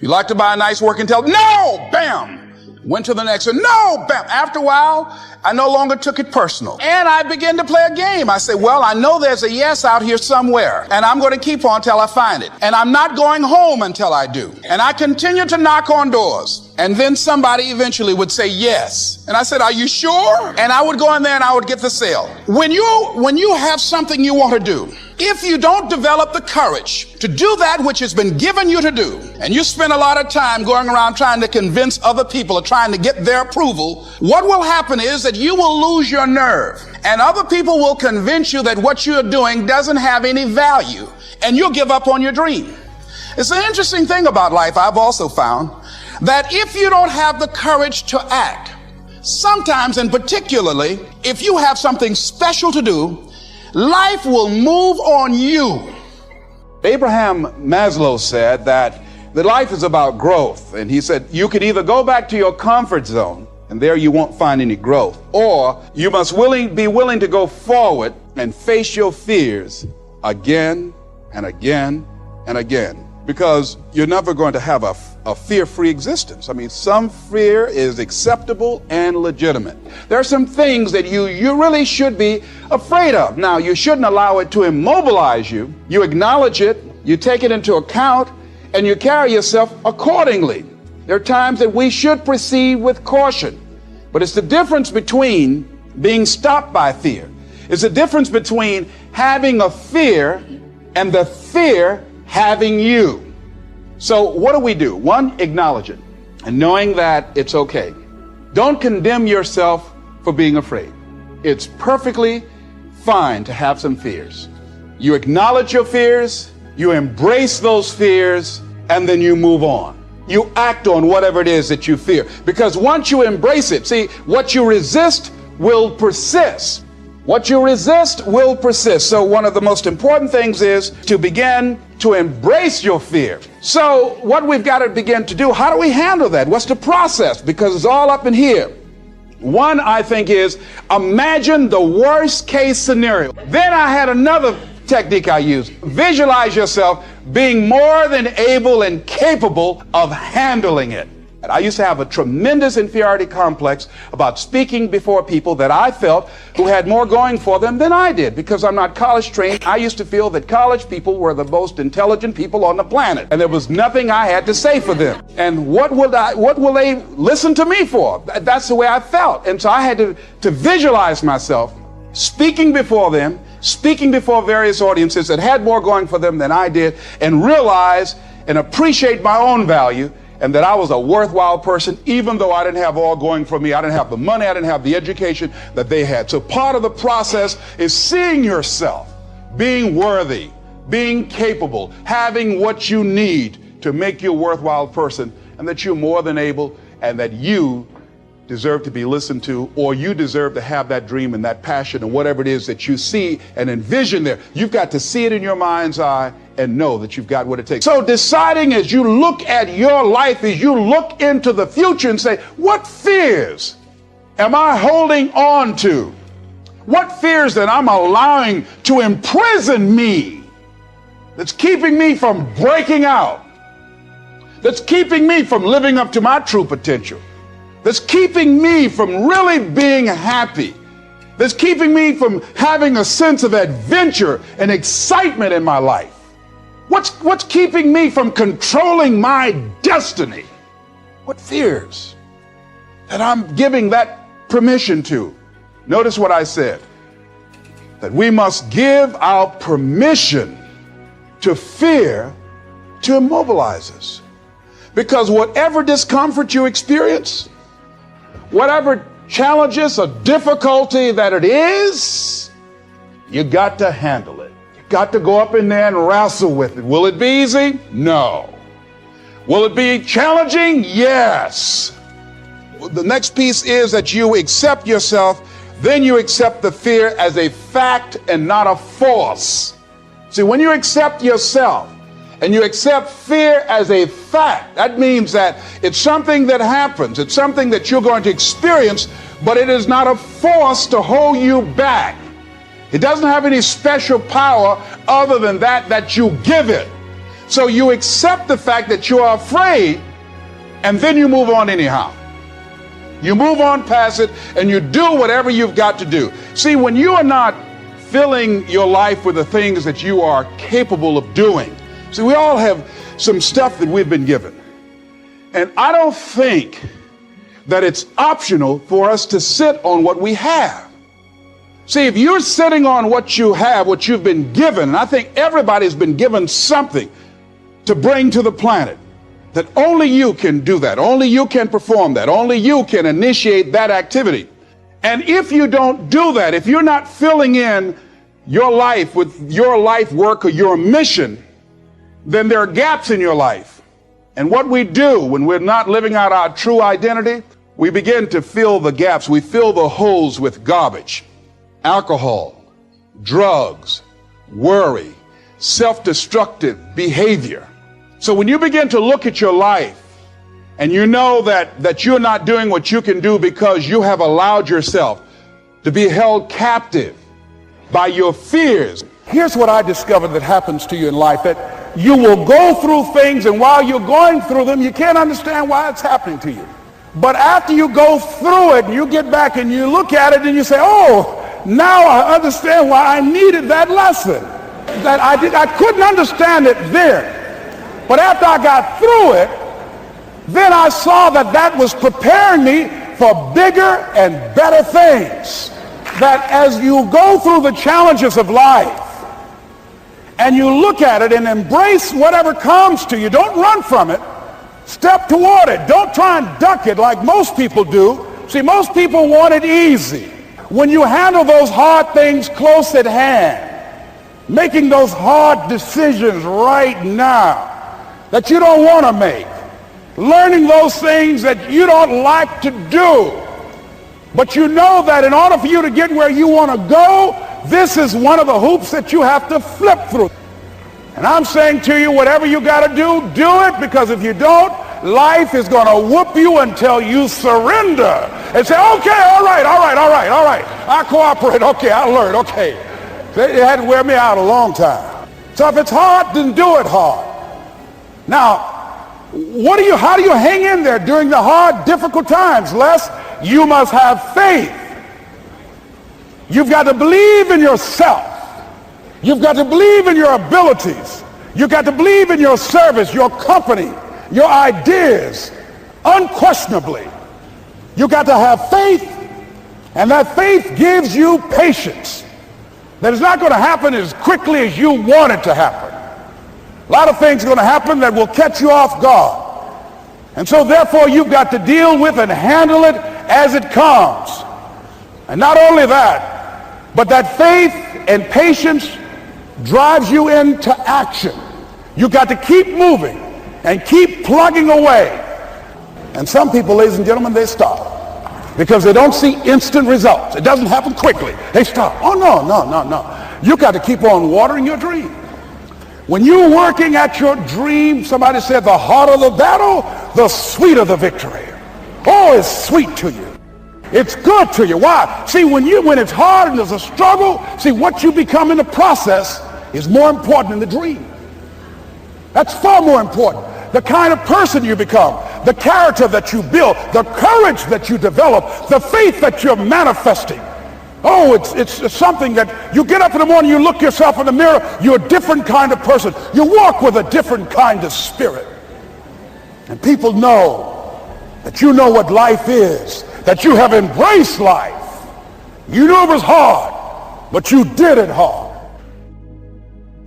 You like to buy a nice working television? No! Bam! Went to the next one. No! Bam! After a while, I no longer took it personal. And I began to play a game. I said, well, I know there's a yes out here somewhere, and I'm going to keep on till I find it. And I'm not going home until I do. And I continue to knock on doors. And then somebody eventually would say yes. And I said, are you sure? And I would go in there and I would get the sale. When you have something you want to do, if you don't develop the courage to do that which has been given you to do, and you spend a lot of time going around trying to convince other people or trying to get their approval, what will happen is that you will lose your nerve, and other people will convince you that what you're doing doesn't have any value, and you'll give up on your dream. It's an interesting thing about life. I've also found that if you don't have the courage to act, sometimes, and particularly if you have something special to do, life will move on you. Abraham Maslow said that life is about growth. And he said, you can either go back to your comfort zone, and there you won't find any growth, or you must be willing to go forward and face your fears again and again and again. Because you're never going to have a fear-free existence. I mean, some fear is acceptable and legitimate. There are some things that you really should be afraid of. Now, you shouldn't allow it to immobilize you. You acknowledge it, you take it into account, and you carry yourself accordingly. There are times that we should proceed with caution. But it's the difference between being stopped by fear. It's the difference between having a fear and the fear having you. So what do? One, acknowledge it and knowing that it's okay. Don't condemn yourself for being afraid. It's perfectly fine to have some fears. You acknowledge your fears, you embrace those fears, and then you move on. You act on whatever it is that you fear. Because once you embrace it, see, what you resist will persist. What you resist will persist. So one of the most important things is to begin to embrace your fear. So what we've got to begin to do, how do we handle that? What's the process? Because it's all up in here. One, I think, is imagine the worst case scenario. Then I had another technique I used. Visualize yourself being more than able and capable of handling it. I used to have a tremendous inferiority complex about speaking before people that I felt who had more going for them than I did. Because I'm not college trained, I used to feel that college people were the most intelligent people on the planet. And there was nothing I had to say for them. And what will they listen to me for? That's the way I felt. And so I had to visualize myself speaking before them, speaking before various audiences that had more going for them than I did, and realize and appreciate my own value, and that I was a worthwhile person, even though I didn't have all going for me. I didn't have the money, I didn't have the education that they had. So part of the process is seeing yourself, being worthy, being capable, having what you need to make you a worthwhile person, and that you're more than able, and that you deserve to be listened to, or you deserve to have that dream and that passion and whatever it is that you see and envision there. You've got to see it in your mind's eye and know that you've got what it takes. So deciding as you look at your life, as you look into the future and say, what fears am I holding on to? What fears that I'm allowing to imprison me, that's keeping me from breaking out, that's keeping me from living up to my true potential, that's keeping me from really being happy, that's keeping me from having a sense of adventure and excitement in my life? What's keeping me from controlling my destiny? What fears that I'm giving that permission to? Notice what I said, that we must give our permission to fear to immobilize us. Because whatever discomfort you experience, whatever challenges or difficulty that it is, you got to handle it. You got to go up in there and wrestle with it. Will it be easy? No. Will it be challenging? Yes. The next piece is that you accept yourself, then you accept the fear as a fact and not a force. See, when you accept yourself and you accept fear as a fact, that means that it's something that happens. It's something that you're going to experience, but it is not a force to hold you back. It doesn't have any special power other than that you give it. So you accept the fact that you are afraid, and then you move on anyhow. You move on past it, and you do whatever you've got to do. See, when you are not filling your life with the things that you are capable of doing, see, we all have some stuff that we've been given. And I don't think that it's optional for us to sit on what we have. See, if you're sitting on what you have, what you've been given, and I think everybody's been given something to bring to the planet, that only you can do that, only you can perform that, only you can initiate that activity. And if you don't do that, if you're not filling in your life with your life work or your mission, then there are gaps in your life. And what we do when we're not living out our true identity, we begin to fill the gaps. We fill the holes with garbage, alcohol, drugs, worry, self-destructive behavior. So when you begin to look at your life and you know that you're not doing what you can do because you have allowed yourself to be held captive by your fears. Here's what I discovered that happens to you in life, that you will go through things, and while you're going through them, you can't understand why it's happening to you. But after you go through it and you get back and you look at it and you say, oh, now I understand why I needed that lesson. That I couldn't understand it then. But after I got through it, then I saw that was preparing me for bigger and better things. That as you go through the challenges of life and you look at it and embrace whatever comes to you, don't run from it. Step toward it. Don't try and duck it like most people do. See, most people want it easy. When you handle those hard things close at hand, making those hard decisions right now that you don't want to make, learning those things that you don't like to do, but you know that in order for you to get where you want to go, this is one of the hoops that you have to flip through. And I'm saying to you, whatever you got to do it, because if you don't, life is going to whoop you until you surrender and say, okay, all right, I cooperate, okay, I learned, okay. It had to wear me out a long time. So if it's hard, then do it hard. Now, How do you hang in there during the hard, difficult times? Les, you must have faith. You've got to believe in yourself. You've got to believe in your abilities. You've got to believe in your service, your company, your ideas, unquestionably. You've got to have faith, and that faith gives you patience. That it's not going to happen as quickly as you want it to happen. A lot of things are going to happen that will catch you off guard. And so therefore you've got to deal with and handle it as it comes. And not only that, but that faith and patience drives you into action. You've got to keep moving and keep plugging away. And some people, ladies and gentlemen, they stop because they don't see instant results. It doesn't happen quickly. They stop. Oh, no. You've got to keep on watering your dream. When you're working at your dream, somebody said the harder the battle, the sweeter the victory. Oh, it's sweet to you. It's good to you. Why? See, when it's hard and there's a struggle, see, what you become in the process is more important than the dream. That's far more important. The kind of person you become, the character that you build, the courage that you develop, the faith that you're manifesting. Oh, it's something that you get up in the morning, you look yourself in the mirror, you're a different kind of person. You walk with a different kind of spirit. And people know that you know what life is, that you have embraced life. You knew it was hard, but you did it hard.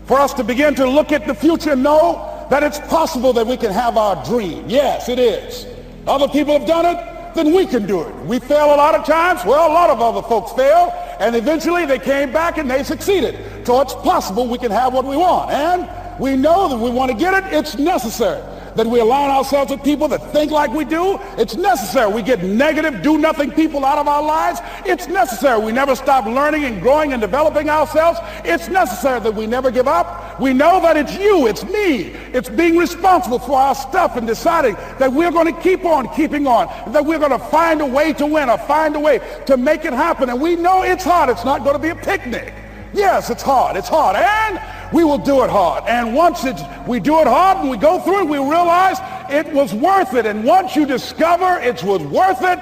For us to begin to look at the future and know that it's possible that we can have our dream. Yes, it is. Other people have done it, then we can do it. We fail a lot of times. Well, a lot of other folks fail, and eventually they came back and they succeeded. So it's possible we can have what we want. And we know that we want to get it. It's necessary that we align ourselves with people that think like we do. It's necessary we get negative, do-nothing people out of our lives. It's necessary we never stop learning and growing and developing ourselves. It's necessary that we never give up. We know that it's you, it's me. It's being responsible for our stuff and deciding that we're going to keep on keeping on, that we're going to find a way to win or find a way to make it happen. And we know it's hard. It's not going to be a picnic. Yes, it's hard, and we will do it hard. And once we do it hard and we go through it, we realize it was worth it. And once you discover it was worth it,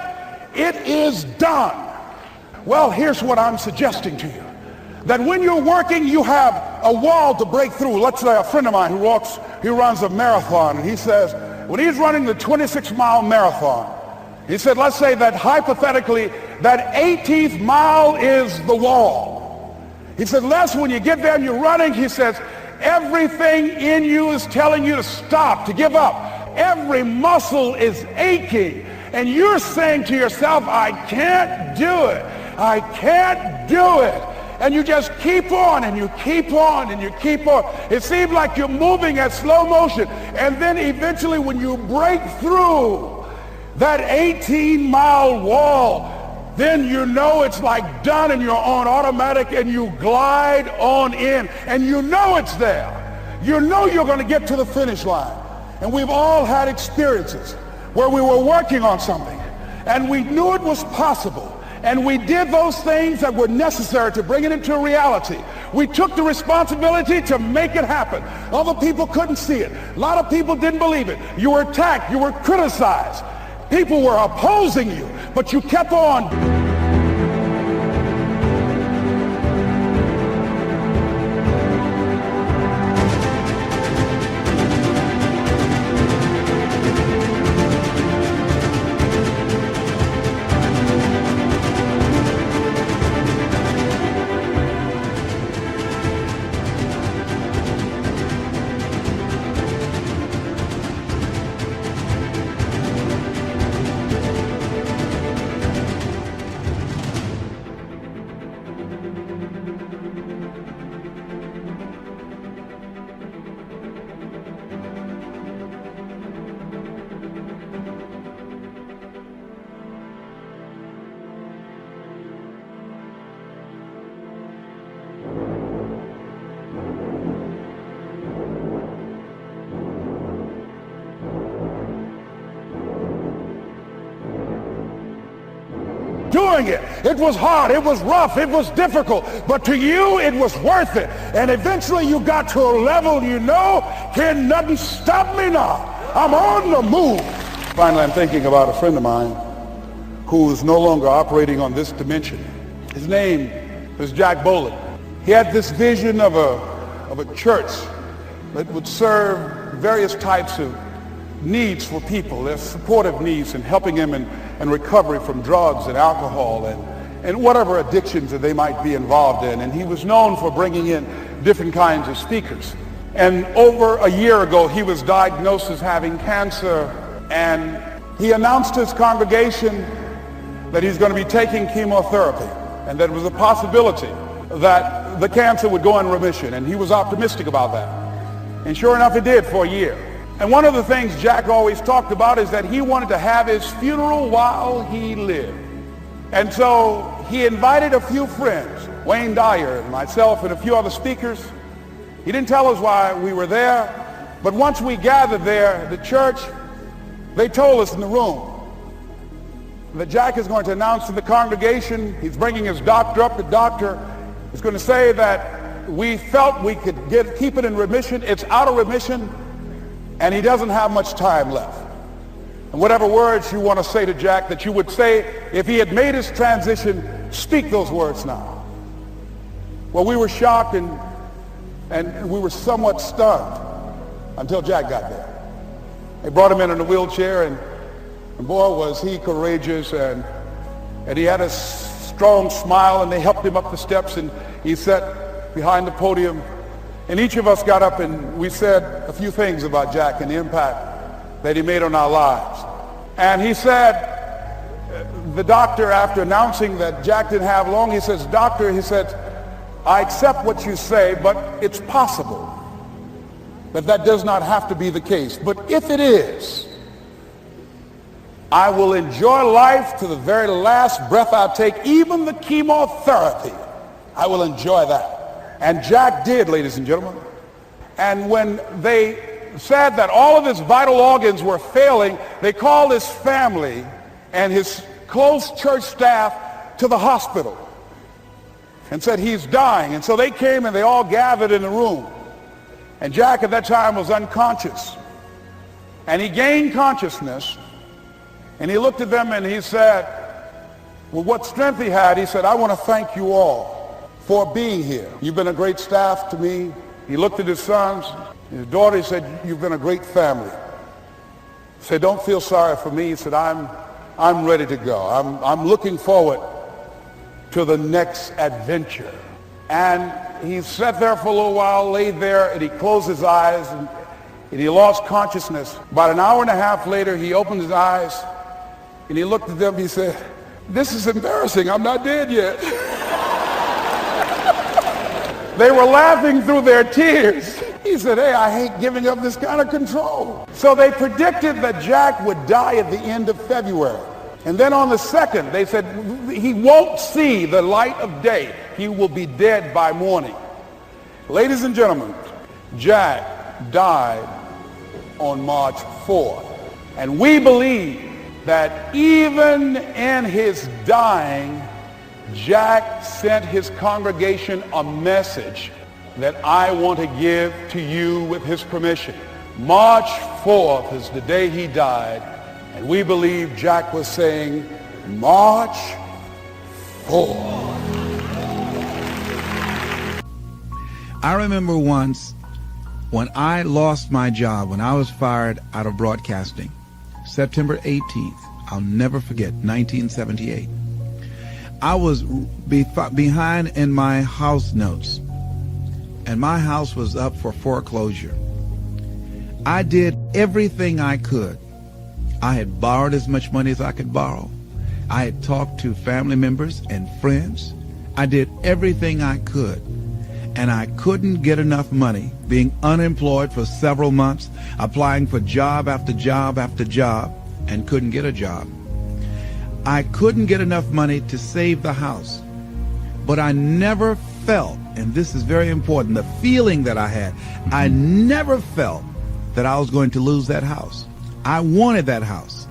it is done. Well, here's what I'm suggesting to you. That when you're working, you have a wall to break through. Let's say a friend of mine who runs a marathon, and he says, when he's running the 26-mile marathon, he said, let's say that hypothetically, that 18th mile is the wall. He said, Les, when you get there and you're running, he says, everything in you is telling you to stop, to give up. Every muscle is aching. And you're saying to yourself, I can't do it. I can't do it. And you just keep on and you keep on and you keep on. It seems like you're moving at slow motion. And then eventually when you break through that 18-mile wall, then you know it's like done and you're on automatic and you glide on in and you know it's there. You know you're going to get to the finish line. And we've all had experiences where we were working on something and we knew it was possible. And we did those things that were necessary to bring it into reality. We took the responsibility to make it happen. Other people couldn't see it. A lot of people didn't believe it. You were attacked. You were criticized. People were opposing you, but you kept on. Doing it. It was hard, it was rough, it was difficult, but to you it was worth it. And eventually you got to a level you know, can nothing stop me now. I'm on the move. Finally, I'm thinking about a friend of mine who is no longer operating on this dimension. His name was Jack Boland. He had this vision of a church that would serve various types of needs for people. There's supportive needs and helping them in recovery from drugs and alcohol and whatever addictions that they might be involved in. And he was known for bringing in different kinds of speakers. And over a year ago, he was diagnosed as having cancer, and he announced to his congregation that he's going to be taking chemotherapy and that it was a possibility that the cancer would go in remission, and he was optimistic about that. And sure enough, it did for a year. And one of the things Jack always talked about is that he wanted to have his funeral while he lived. And so he invited a few friends, Wayne Dyer and myself and a few other speakers. He didn't tell us why we were there, but once we gathered there, the church, they told us in the room that Jack is going to announce to the congregation, he's bringing his doctor up. The doctor is going to say that we felt we could keep it in remission. It's out of remission, and he doesn't have much time left. And whatever words you want to say to Jack that you would say if he had made his transition, speak those words now. Well, we were shocked and we were somewhat stunned until Jack got there. They brought him in a wheelchair, and boy, was he courageous, and he had a strong smile, and they helped him up the steps, and he sat behind the podium, and each of us got up and we said a few things about Jack and the impact that he made on our lives. And he said, the doctor, after announcing that Jack didn't have long, he says, "Doctor," he said, "I accept what you say, but it's possible that does not have to be the case. But if it is, I will enjoy life to the very last breath I take, even the chemotherapy. I will enjoy that." And Jack did, ladies and gentlemen. And when they said that all of his vital organs were failing, they called his family and his close church staff to the hospital and said, "He's dying." And so they came and they all gathered in the room. And Jack at that time was unconscious. And he gained consciousness. And he looked at them and he said, with what strength he had, he said, "I want to thank you all for being here. You've been a great staff to me." He looked at his sons, his daughter. He said, "You've been a great family." He said, "Don't feel sorry for me." He said, I'm ready to go. I'm looking forward to the next adventure." And he sat there for a little while, laid there, and he closed his eyes, and he lost consciousness. About an hour and a half later, he opened his eyes, and he looked at them. He said, "This is embarrassing. I'm not dead yet." They were laughing through their tears. He said, "Hey, I hate giving up this kind of control." So they predicted that Jack would die at the end of February. And then on the 2nd, they said, he won't see the light of day. He will be dead by morning. Ladies and gentlemen, Jack died on March 4th. And we believe that even in his dying, Jack sent his congregation a message that I want to give to you with his permission. March 4th is the day he died, and we believe Jack was saying, "March 4th." I remember once when I lost my job, when I was fired out of broadcasting, September 18th, I'll never forget, 1978. I was behind in my house notes, and my house was up for foreclosure. I did everything I could. I had borrowed as much money as I could borrow. I had talked to family members and friends. I did everything I could, and I couldn't get enough money, being unemployed for several months, applying for job after job after job, and couldn't get a job. I couldn't get enough money to save the house. But I never felt, and this is very important, the feeling that I had, I never felt that I was going to lose that house. I wanted that house.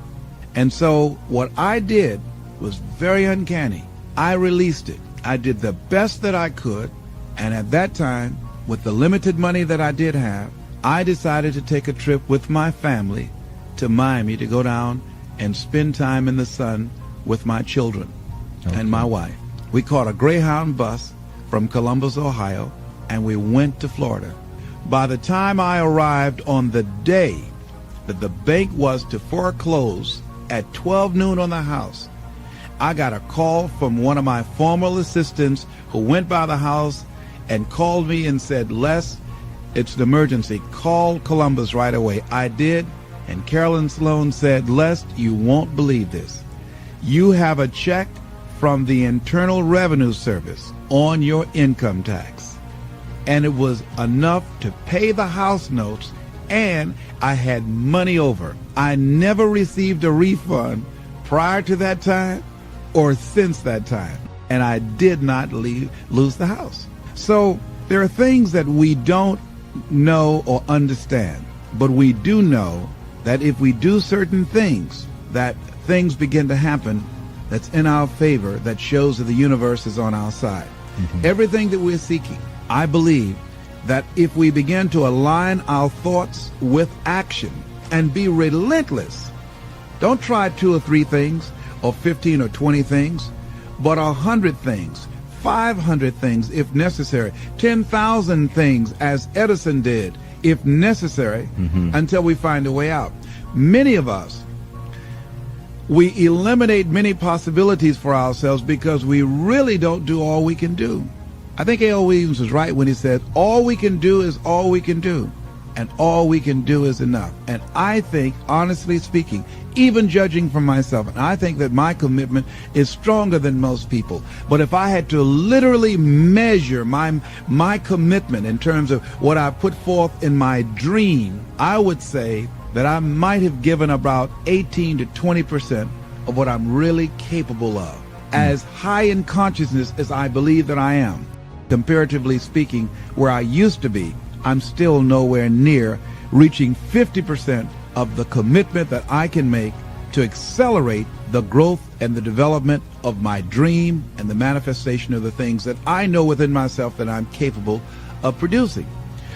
And so what I did was very uncanny. I released it. I did the best that I could. And at that time, with the limited money that I did have, I decided to take a trip with my family to Miami to go down and spend time in the sun with my children and my wife. We caught a Greyhound bus from Columbus, Ohio, and we went to Florida. By the time I arrived on the day that the bank was to foreclose at 12 noon on the house, I got a call from one of my former assistants who went by the house and called me and said, Les, it's an emergency. Call Columbus right away. I did, and Carolyn Sloan said, Les, you won't believe this. You have a check from the Internal Revenue Service on your income tax. And it was enough to pay the house notes, and I had money over. I never received a refund prior to that time or since that time, and I did not lose the house. So there are things that we don't know or understand, but we do know that if we do certain things, that things begin to happen that's in our favor, that shows that the universe is on our side. Everything that we're seeking, I believe that if we begin to align our thoughts with action and be relentless, don't try 2 or 3 things or 15 or 20 things, but 100 things, 500 things if necessary, 10,000 things as Edison did if necessary, until we find a way out. Many of us, we eliminate many possibilities for ourselves because we really don't do all we can do. I think A.L. Williams was right when he said, all we can do is all we can do, and all we can do is enough. And I think, honestly speaking, even judging from myself, and I think that my commitment is stronger than most people. But if I had to literally measure my commitment in terms of what I put forth in my dream, I would say that I might have given about 18 to 20% of what I'm really capable of. As high in consciousness as I believe that I am, comparatively speaking, where I used to be, I'm still nowhere near reaching 50% of the commitment that I can make to accelerate the growth and the development of my dream and the manifestation of the things that I know within myself that I'm capable of producing.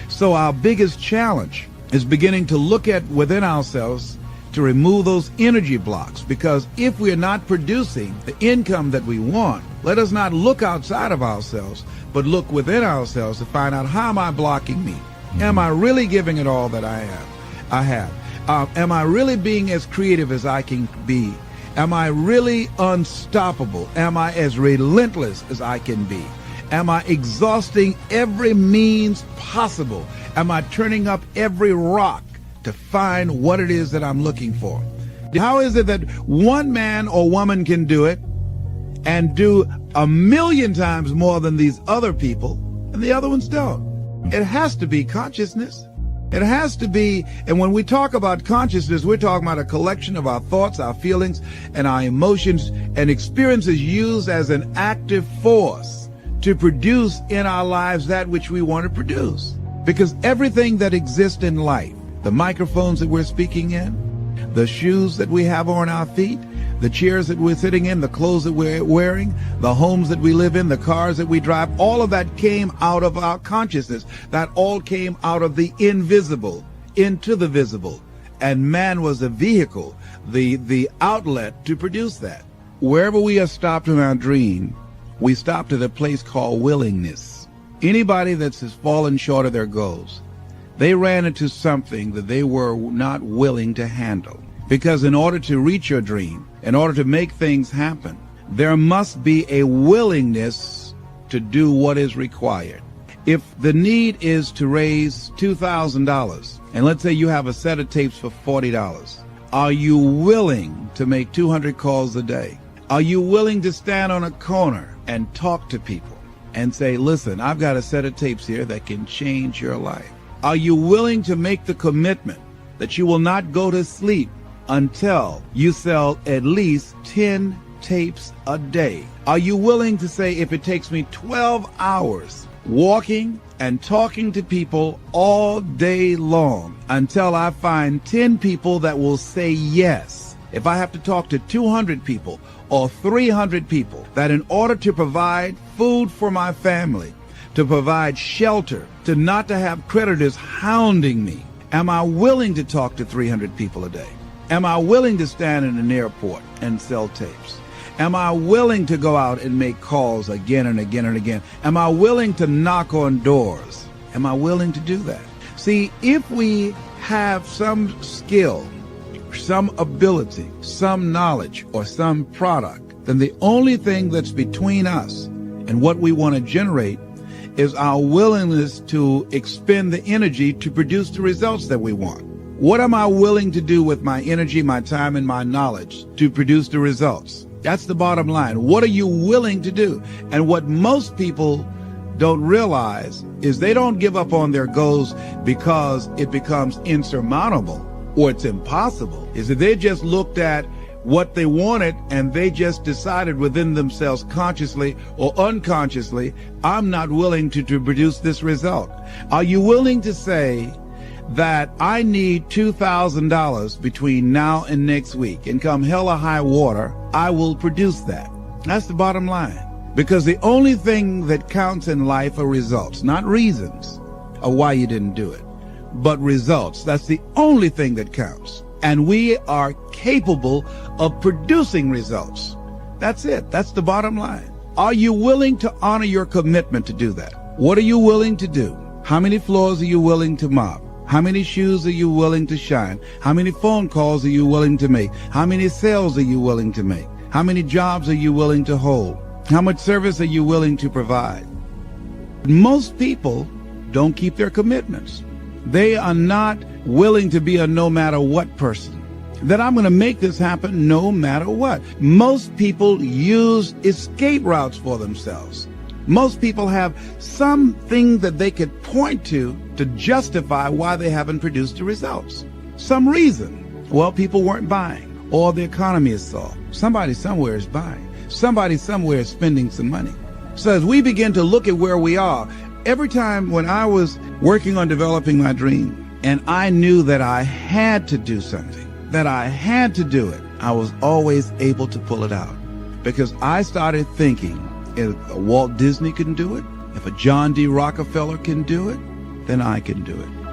So our biggest challenge is beginning to look at within ourselves to remove those energy blocks, because if we're not producing the income that we want, let us not look outside of ourselves, but look within ourselves to find out, how am I blocking me? Am I really giving it all that I have? Am I really being as creative as I can be? Am I really unstoppable? Am I as relentless as I can be? Am I exhausting every means possible? Am I turning up every rock to find what it is that I'm looking for? How is it that one man or woman can do it and do 1,000,000 times more than these other people and the other ones don't? It has to be consciousness. It has to be, and when we talk about consciousness, we're talking about a collection of our thoughts, our feelings, and our emotions and experiences used as an active force to produce in our lives that which we want to produce. Because everything that exists in life, the microphones that we're speaking in, the shoes that we have on our feet, the chairs that we're sitting in, the clothes that we're wearing, the homes that we live in, the cars that we drive, all of that came out of our consciousness. That all came out of the invisible into the visible. And man was the vehicle, the outlet to produce that. Wherever we are stopped in our dream, we stopped at a place called willingness. Anybody that's fallen short of their goals, they ran into something that they were not willing to handle. Because in order to reach your dream, in order to make things happen, there must be a willingness to do what is required. If the need is to raise $2,000, and let's say you have a set of tapes for $40, are you willing to make 200 calls a day? Are you willing to stand on a corner and talk to people and say, listen, I've got a set of tapes here that can change your life? Are you willing to make the commitment that you will not go to sleep until you sell at least 10 tapes a day? Are you willing to say, if it takes me 12 hours walking and talking to people all day long until I find 10 people that will say yes, if I have to talk to 200 people or 300 people, that in order to provide food for my family, to provide shelter, to not to have creditors hounding me? Am I willing to talk to 300 people a day? Am I willing to stand in an airport and sell tapes? Am I willing to go out and make calls again and again and again? Am I willing to knock on doors? Am I willing to do that? See, if we have some skill, some ability, some knowledge, or some product, then the only thing that's between us and what we want to generate is our willingness to expend the energy to produce the results that we want. What am I willing to do with my energy, my time, and my knowledge to produce the results? That's the bottom line. What are you willing to do? And what most people don't realize is they don't give up on their goals because it becomes insurmountable or it's impossible. Is that they just looked at what they wanted and they just decided within themselves, consciously or unconsciously, I'm not willing to produce this result. Are you willing to say that I need $2,000 between now and next week, and come hell or high water, I will produce that? That's the bottom line. Because the only thing that counts in life are results, not reasons of why you didn't do it, but results. That's the only thing that counts. And we are capable of producing results. That's it. That's the bottom line. Are you willing to honor your commitment to do that? What are you willing to do? How many floors are you willing to mop? How many shoes are you willing to shine? How many phone calls are you willing to make? How many sales are you willing to make? How many jobs are you willing to hold? How much service are you willing to provide? Most people don't keep their commitments. They are not willing to be a no matter what person. That I'm going to make this happen no matter what. Most people use escape routes for themselves. Most people have something that they could point to justify why they haven't produced the results. Some reason. Well, people weren't buying, or the economy is soft. Somebody somewhere is buying. Somebody somewhere is spending some money. So as we begin to look at where we are, every time when I was working on developing my dream, and I knew that I had to do something, that I had to do it, I was always able to pull it out. Because I started thinking, if a Walt Disney can do it, if a John D. Rockefeller can do it, then I can do it.